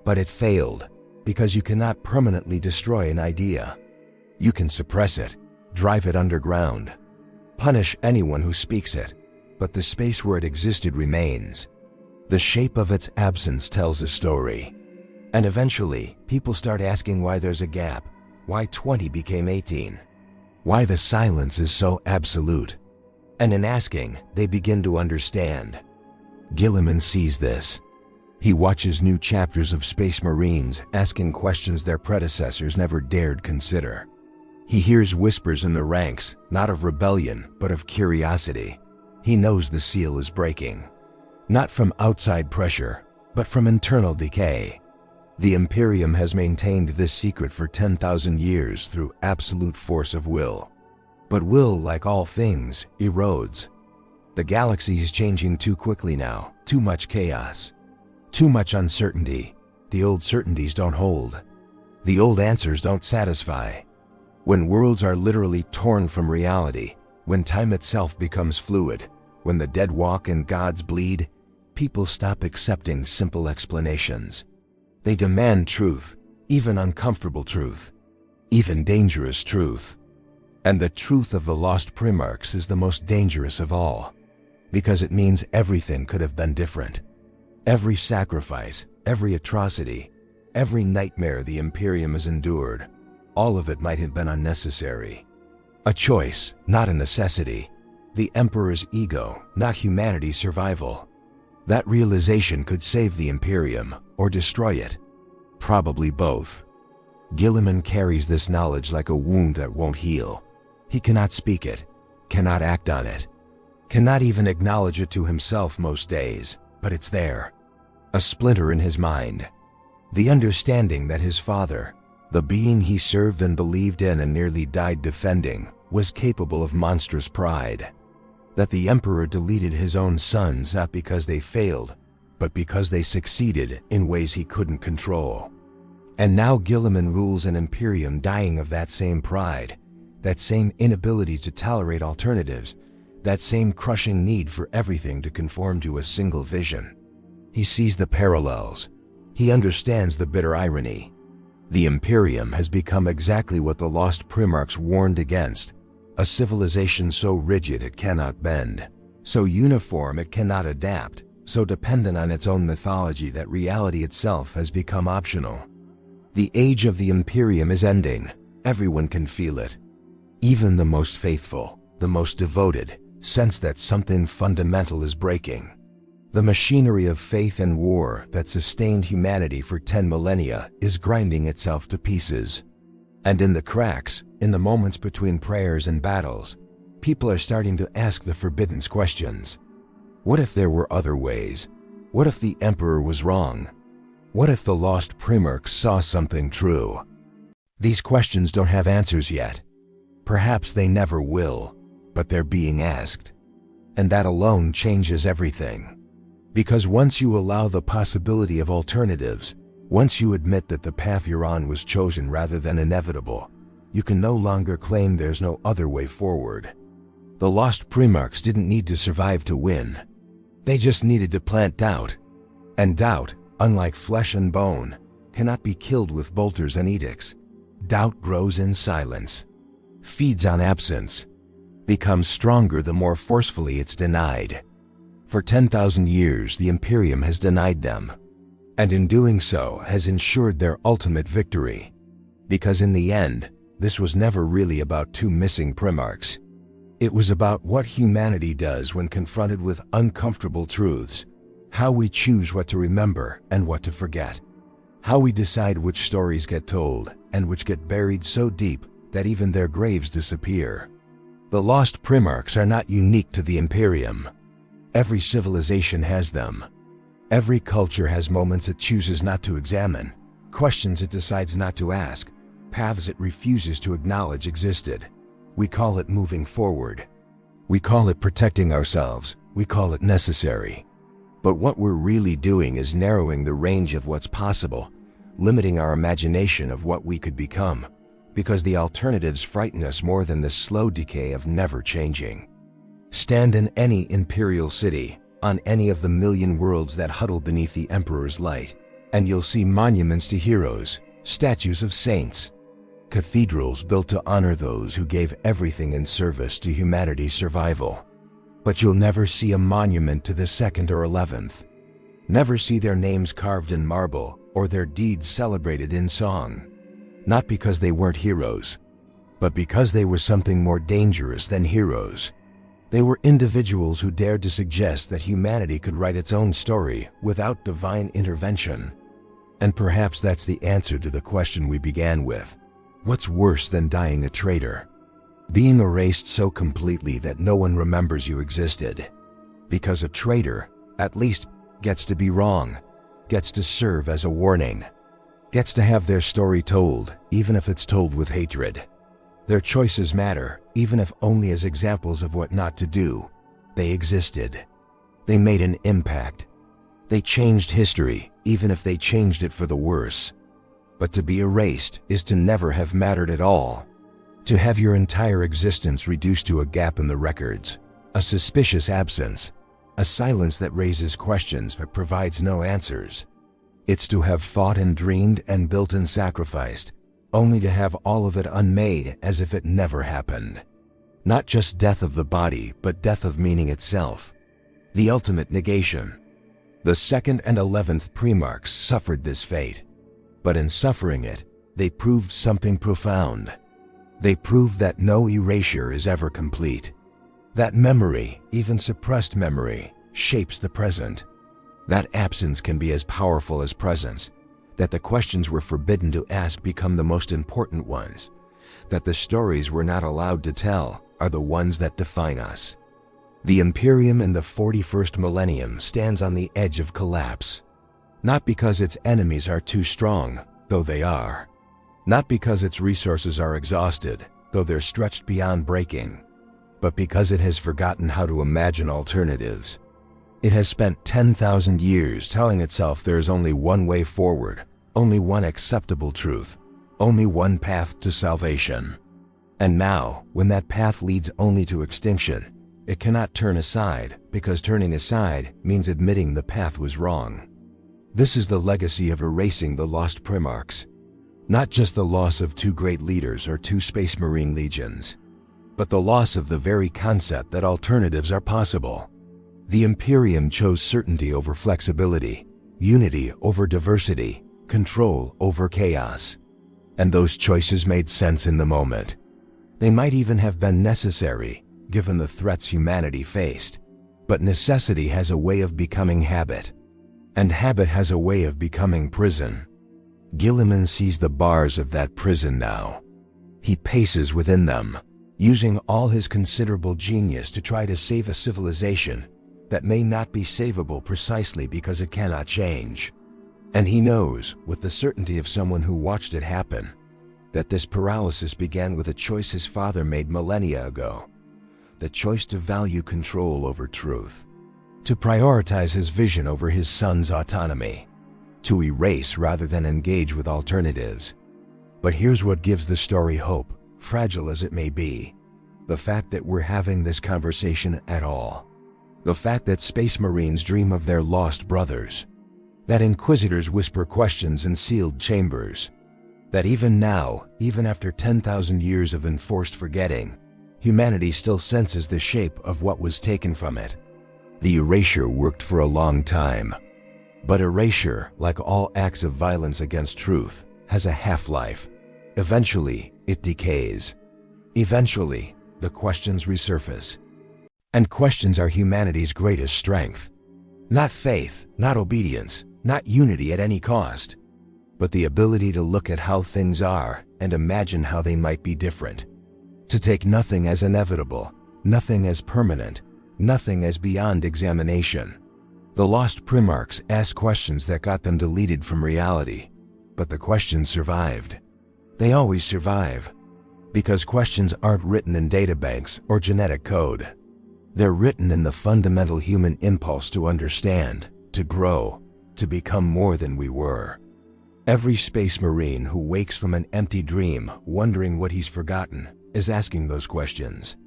but it failed because you cannot permanently destroy an idea. You can suppress it, drive it underground, punish anyone who speaks it, but the space where it existed remains. The shape of its absence tells a story. And eventually, people start asking why there's a gap, why 20 became 18, why the silence is so absolute. And in asking, they begin to understand. Guilliman sees this. He watches new chapters of Space Marines asking questions their predecessors never dared consider. He hears whispers in the ranks, not of rebellion, but of curiosity. He knows the seal is breaking. Not from outside pressure, but from internal decay. The Imperium has maintained this secret for 10,000 years through absolute force of will. But will, like all things, erodes. The galaxy is changing too quickly now, too much chaos. Too much uncertainty. The old certainties don't hold. The old answers don't satisfy. When worlds are literally torn from reality, when time itself becomes fluid, when the dead walk and gods bleed, people stop accepting simple explanations. They demand truth, even uncomfortable truth, even dangerous truth. And the truth of the Lost Primarchs is the most dangerous of all, because it means everything could have been different. Every sacrifice, every atrocity, every nightmare the Imperium has endured, all of it might have been unnecessary. A choice, not a necessity. The Emperor's ego, not humanity's survival. That realization could save the Imperium, or destroy it. Probably both. Guilliman carries this knowledge like a wound that won't heal. He cannot speak it, cannot act on it, cannot even acknowledge it to himself most days, but it's there. A splinter in his mind. The understanding that his father, the being he served and believed in and nearly died defending, was capable of monstrous pride. That the Emperor deleted his own sons not because they failed, but because they succeeded in ways he couldn't control. And now Guilliman rules an Imperium dying of that same pride, that same inability to tolerate alternatives, that same crushing need for everything to conform to a single vision. He sees the parallels. He understands the bitter irony. The Imperium has become exactly what the Lost Primarchs warned against, a civilization so rigid it cannot bend, so uniform it cannot adapt, so dependent on its own mythology that reality itself has become optional. The age of the Imperium is ending. Everyone can feel it. Even the most faithful, the most devoted, sense that something fundamental is breaking. The machinery of faith and war that sustained humanity for 10 millennia is grinding itself to pieces. And in the cracks, in the moments between prayers and battles, people are starting to ask the forbidden questions. What if there were other ways? What if the Emperor was wrong? What if the Lost Primarchs saw something true? These questions don't have answers yet. Perhaps they never will, but they're being asked. And that alone changes everything. Because once you allow the possibility of alternatives, once you admit that the path you're on was chosen rather than inevitable, you can no longer claim there's no other way forward. The Lost Primarchs didn't need to survive to win. They just needed to plant doubt. And doubt, unlike flesh and bone, cannot be killed with bolters and edicts. Doubt grows in silence, feeds on absence, becomes stronger the more forcefully it's denied. For 10,000 years, the Imperium has denied them, and in doing so has ensured their ultimate victory. Because in the end, this was never really about two missing Primarchs. It was about what humanity does when confronted with uncomfortable truths, how we choose what to remember and what to forget, how we decide which stories get told and which get buried so deep that even their graves disappear. The Lost Primarchs are not unique to the Imperium. Every civilization has them. Every culture has moments it chooses not to examine, questions it decides not to ask, paths it refuses to acknowledge existed. We call it moving forward. We call it protecting ourselves. We call it necessary. But what we're really doing is narrowing the range of what's possible, limiting our imagination of what we could become, because the alternatives frighten us more than the slow decay of never changing. Stand in any imperial city, on any of the million worlds that huddle beneath the Emperor's light, and you'll see monuments to heroes, statues of saints, cathedrals built to honor those who gave everything in service to humanity's survival. But you'll never see a monument to the Second or 11th. Never see their names carved in marble or their deeds celebrated in song. Not because they weren't heroes, but because they were something more dangerous than heroes. They were individuals who dared to suggest that humanity could write its own story without divine intervention. And perhaps that's the answer to the question we began with. What's worse than dying a traitor? Being erased so completely that no one remembers you existed. Because a traitor, at least, gets to be wrong, gets to serve as a warning, gets to have their story told, even if it's told with hatred. Their choices matter, even if only as examples of what not to do. They existed. They made an impact. They changed history, even if they changed it for the worse. But to be erased is to never have mattered at all. To have your entire existence reduced to a gap in the records, a suspicious absence, a silence that raises questions but provides no answers. It's to have fought and dreamed and built and sacrificed, only to have all of it unmade as if it never happened. Not just death of the body, but death of meaning itself. The ultimate negation. The Second and 11th Primarchs suffered this fate. But in suffering it, they proved something profound. They proved that no erasure is ever complete. That memory, even suppressed memory, shapes the present. That absence can be as powerful as presence. That the questions we're forbidden to ask become the most important ones. That the stories we're not allowed to tell are the ones that define us. The Imperium in the 41st millennium stands on the edge of collapse. Not because its enemies are too strong, though they are. Not because its resources are exhausted, though they're stretched beyond breaking. But because it has forgotten how to imagine alternatives. It has spent 10,000 years telling itself there is only one way forward, only one acceptable truth, only one path to salvation. And now, when that path leads only to extinction, it cannot turn aside, because turning aside means admitting the path was wrong. This is the legacy of erasing the Lost Primarchs. Not just the loss of two great leaders or two Space Marine legions, but the loss of the very concept that alternatives are possible. The Imperium chose certainty over flexibility, unity over diversity, control over chaos. And those choices made sense in the moment. They might even have been necessary, given the threats humanity faced. But necessity has a way of becoming habit. And habit has a way of becoming prison. Guilliman sees the bars of that prison now. He paces within them, using all his considerable genius to try to save a civilization that may not be savable precisely because it cannot change. And he knows, with the certainty of someone who watched it happen, that this paralysis began with a choice his father made millennia ago. The choice to value control over truth. to prioritize his vision over his son's autonomy, to erase rather than engage with alternatives. But here's what gives the story hope, fragile as it may be. The fact that we're having this conversation at all. The fact that Space Marines dream of their lost brothers. That Inquisitors whisper questions in sealed chambers. That even now, even after 10,000 years of enforced forgetting, humanity still senses the shape of what was taken from it. The erasure worked for a long time. But erasure, like all acts of violence against truth, has a half-life. Eventually, it decays. Eventually, the questions resurface. And questions are humanity's greatest strength. Not faith, not obedience, not unity at any cost, but the ability to look at how things are and imagine how they might be different. To take nothing as inevitable, nothing as permanent, nothing as beyond examination. The Lost Primarchs asked questions that got them deleted from reality, but the questions survived. They always survive, because questions aren't written in databanks or genetic code. They're written in the fundamental human impulse to understand, to grow, to become more than we were. Every Space Marine who wakes from an empty dream, wondering what he's forgotten, is asking those questions.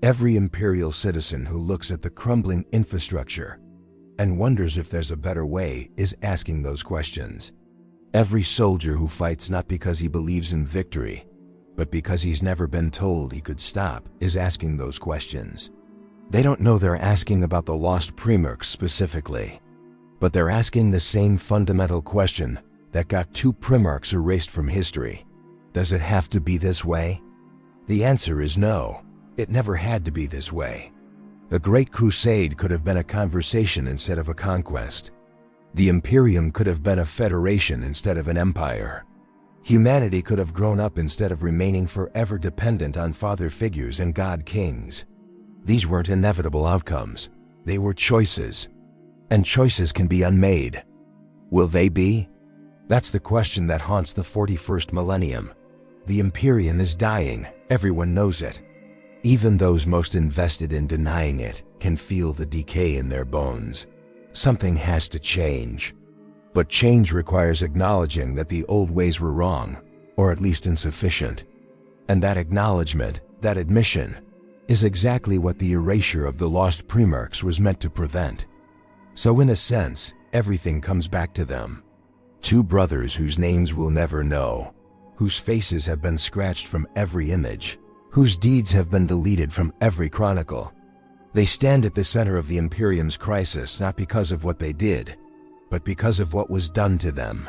Every Imperial citizen who looks at the crumbling infrastructure and wonders if there's a better way is asking those questions. Every soldier who fights not because he believes in victory, but because he's never been told he could stop, is asking those questions. They don't know they're asking about the Lost Primarchs specifically, but they're asking the same fundamental question that got 2 Primarchs erased from history. Does it have to be this way? The answer is no. It never had to be this way. The Great Crusade could have been a conversation instead of a conquest. The Imperium could have been a federation instead of an empire. Humanity could have grown up instead of remaining forever dependent on father figures and god kings. These weren't inevitable outcomes. They were choices. And choices can be unmade. Will they be? That's the question that haunts the 41st millennium. The Imperium is dying. Everyone knows it. Even those most invested in denying it can feel the decay in their bones. Something has to change. But change requires acknowledging that the old ways were wrong, or at least insufficient. And that acknowledgement, that admission, is exactly what the erasure of the Lost Primarchs was meant to prevent. So in a sense, everything comes back to them. 2 brothers whose names we'll never know, whose faces have been scratched from every image, whose deeds have been deleted from every chronicle. They stand at the center of the Imperium's crisis not because of what they did, but because of what was done to them.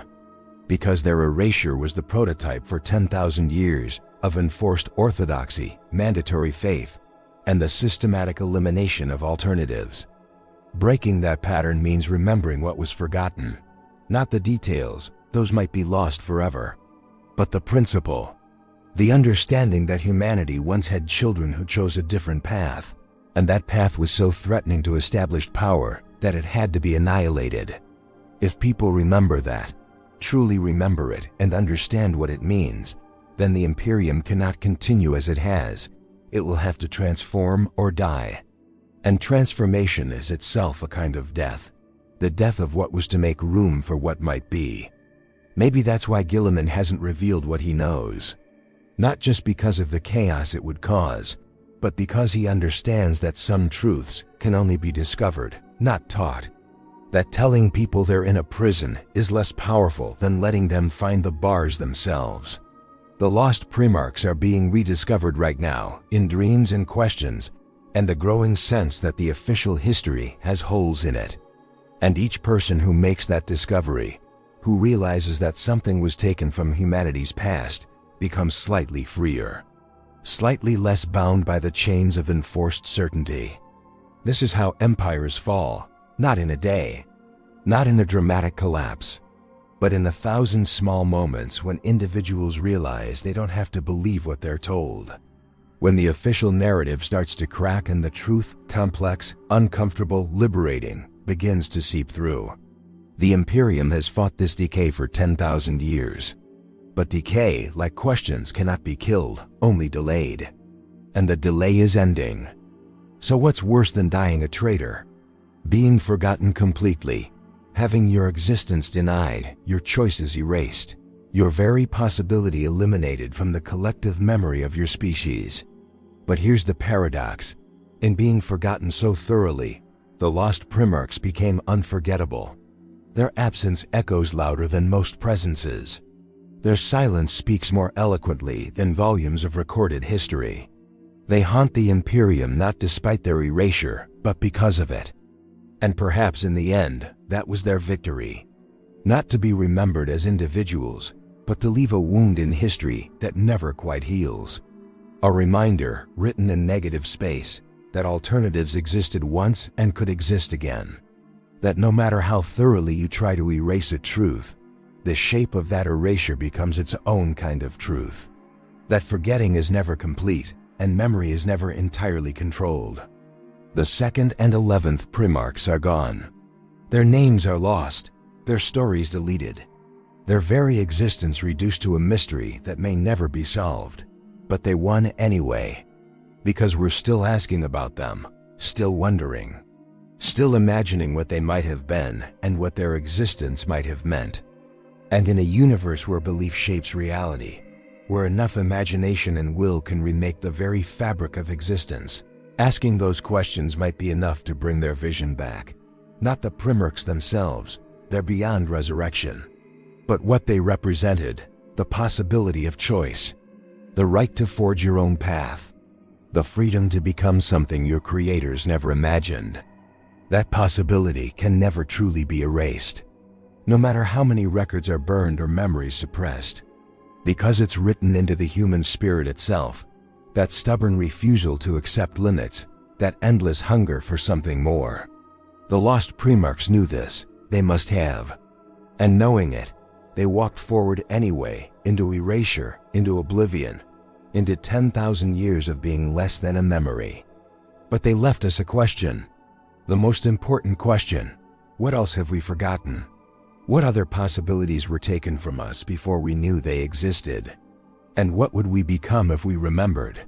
Because their erasure was the prototype for 10,000 years of enforced orthodoxy, mandatory faith, and the systematic elimination of alternatives. Breaking that pattern means remembering what was forgotten. Not the details, those might be lost forever, but the principle. The understanding that humanity once had children who chose a different path, and that path was so threatening to established power that it had to be annihilated. If people remember that, truly remember it and understand what it means, then the Imperium cannot continue as it has. It will have to transform or die. And transformation is itself a kind of death. The death of what was to make room for what might be. Maybe that's why Guilliman hasn't revealed what he knows. Not just because of the chaos it would cause, but because he understands that some truths can only be discovered, not taught. That telling people they're in a prison is less powerful than letting them find the bars themselves. The Lost Primarchs are being rediscovered right now, in dreams and questions, and the growing sense that the official history has holes in it. And each person who makes that discovery, who realizes that something was taken from humanity's past, becomes slightly freer. Slightly less bound by the chains of enforced certainty. This is how empires fall, not in a day, not in a dramatic collapse, but in 1,000 small moments when individuals realize they don't have to believe what they're told. When the official narrative starts to crack and the truth, complex, uncomfortable, liberating, begins to seep through. The Imperium has fought this decay for 10,000 years. But decay, like questions, cannot be killed, only delayed. And the delay is ending. So what's worse than dying a traitor? Being forgotten completely, having your existence denied, your choices erased, your very possibility eliminated from the collective memory of your species. But here's the paradox. In being forgotten so thoroughly, the Lost Primarchs became unforgettable. Their absence echoes louder than most presences. Their silence speaks more eloquently than volumes of recorded history. They haunt the Imperium not despite their erasure, but because of it. And perhaps in the end, that was their victory. Not to be remembered as individuals, but to leave a wound in history that never quite heals. A reminder, written in negative space, that alternatives existed once and could exist again. That no matter how thoroughly you try to erase a truth, the shape of that erasure becomes its own kind of truth. That forgetting is never complete, and memory is never entirely controlled. The Second and 11th Primarchs are gone. Their names are lost, their stories deleted, their very existence reduced to a mystery that may never be solved. But they won anyway, because we're still asking about them, still wondering, still imagining what they might have been and what their existence might have meant. And in a universe where belief shapes reality, where enough imagination and will can remake the very fabric of existence, asking those questions might be enough to bring their vision back. Not the Primarchs themselves, they're beyond resurrection, but what they represented, the possibility of choice, the right to forge your own path, the freedom to become something your creators never imagined. That possibility can never truly be erased, no matter how many records are burned or memories suppressed, because it's written into the human spirit itself, that stubborn refusal to accept limits, that endless hunger for something more. The Lost Primarchs knew this, they must have. And knowing it, they walked forward anyway, into erasure, into oblivion, into 10,000 years of being less than a memory. But they left us a question. The most important question. What else have we forgotten? What other possibilities were taken from us before we knew they existed? And what would we become if we remembered?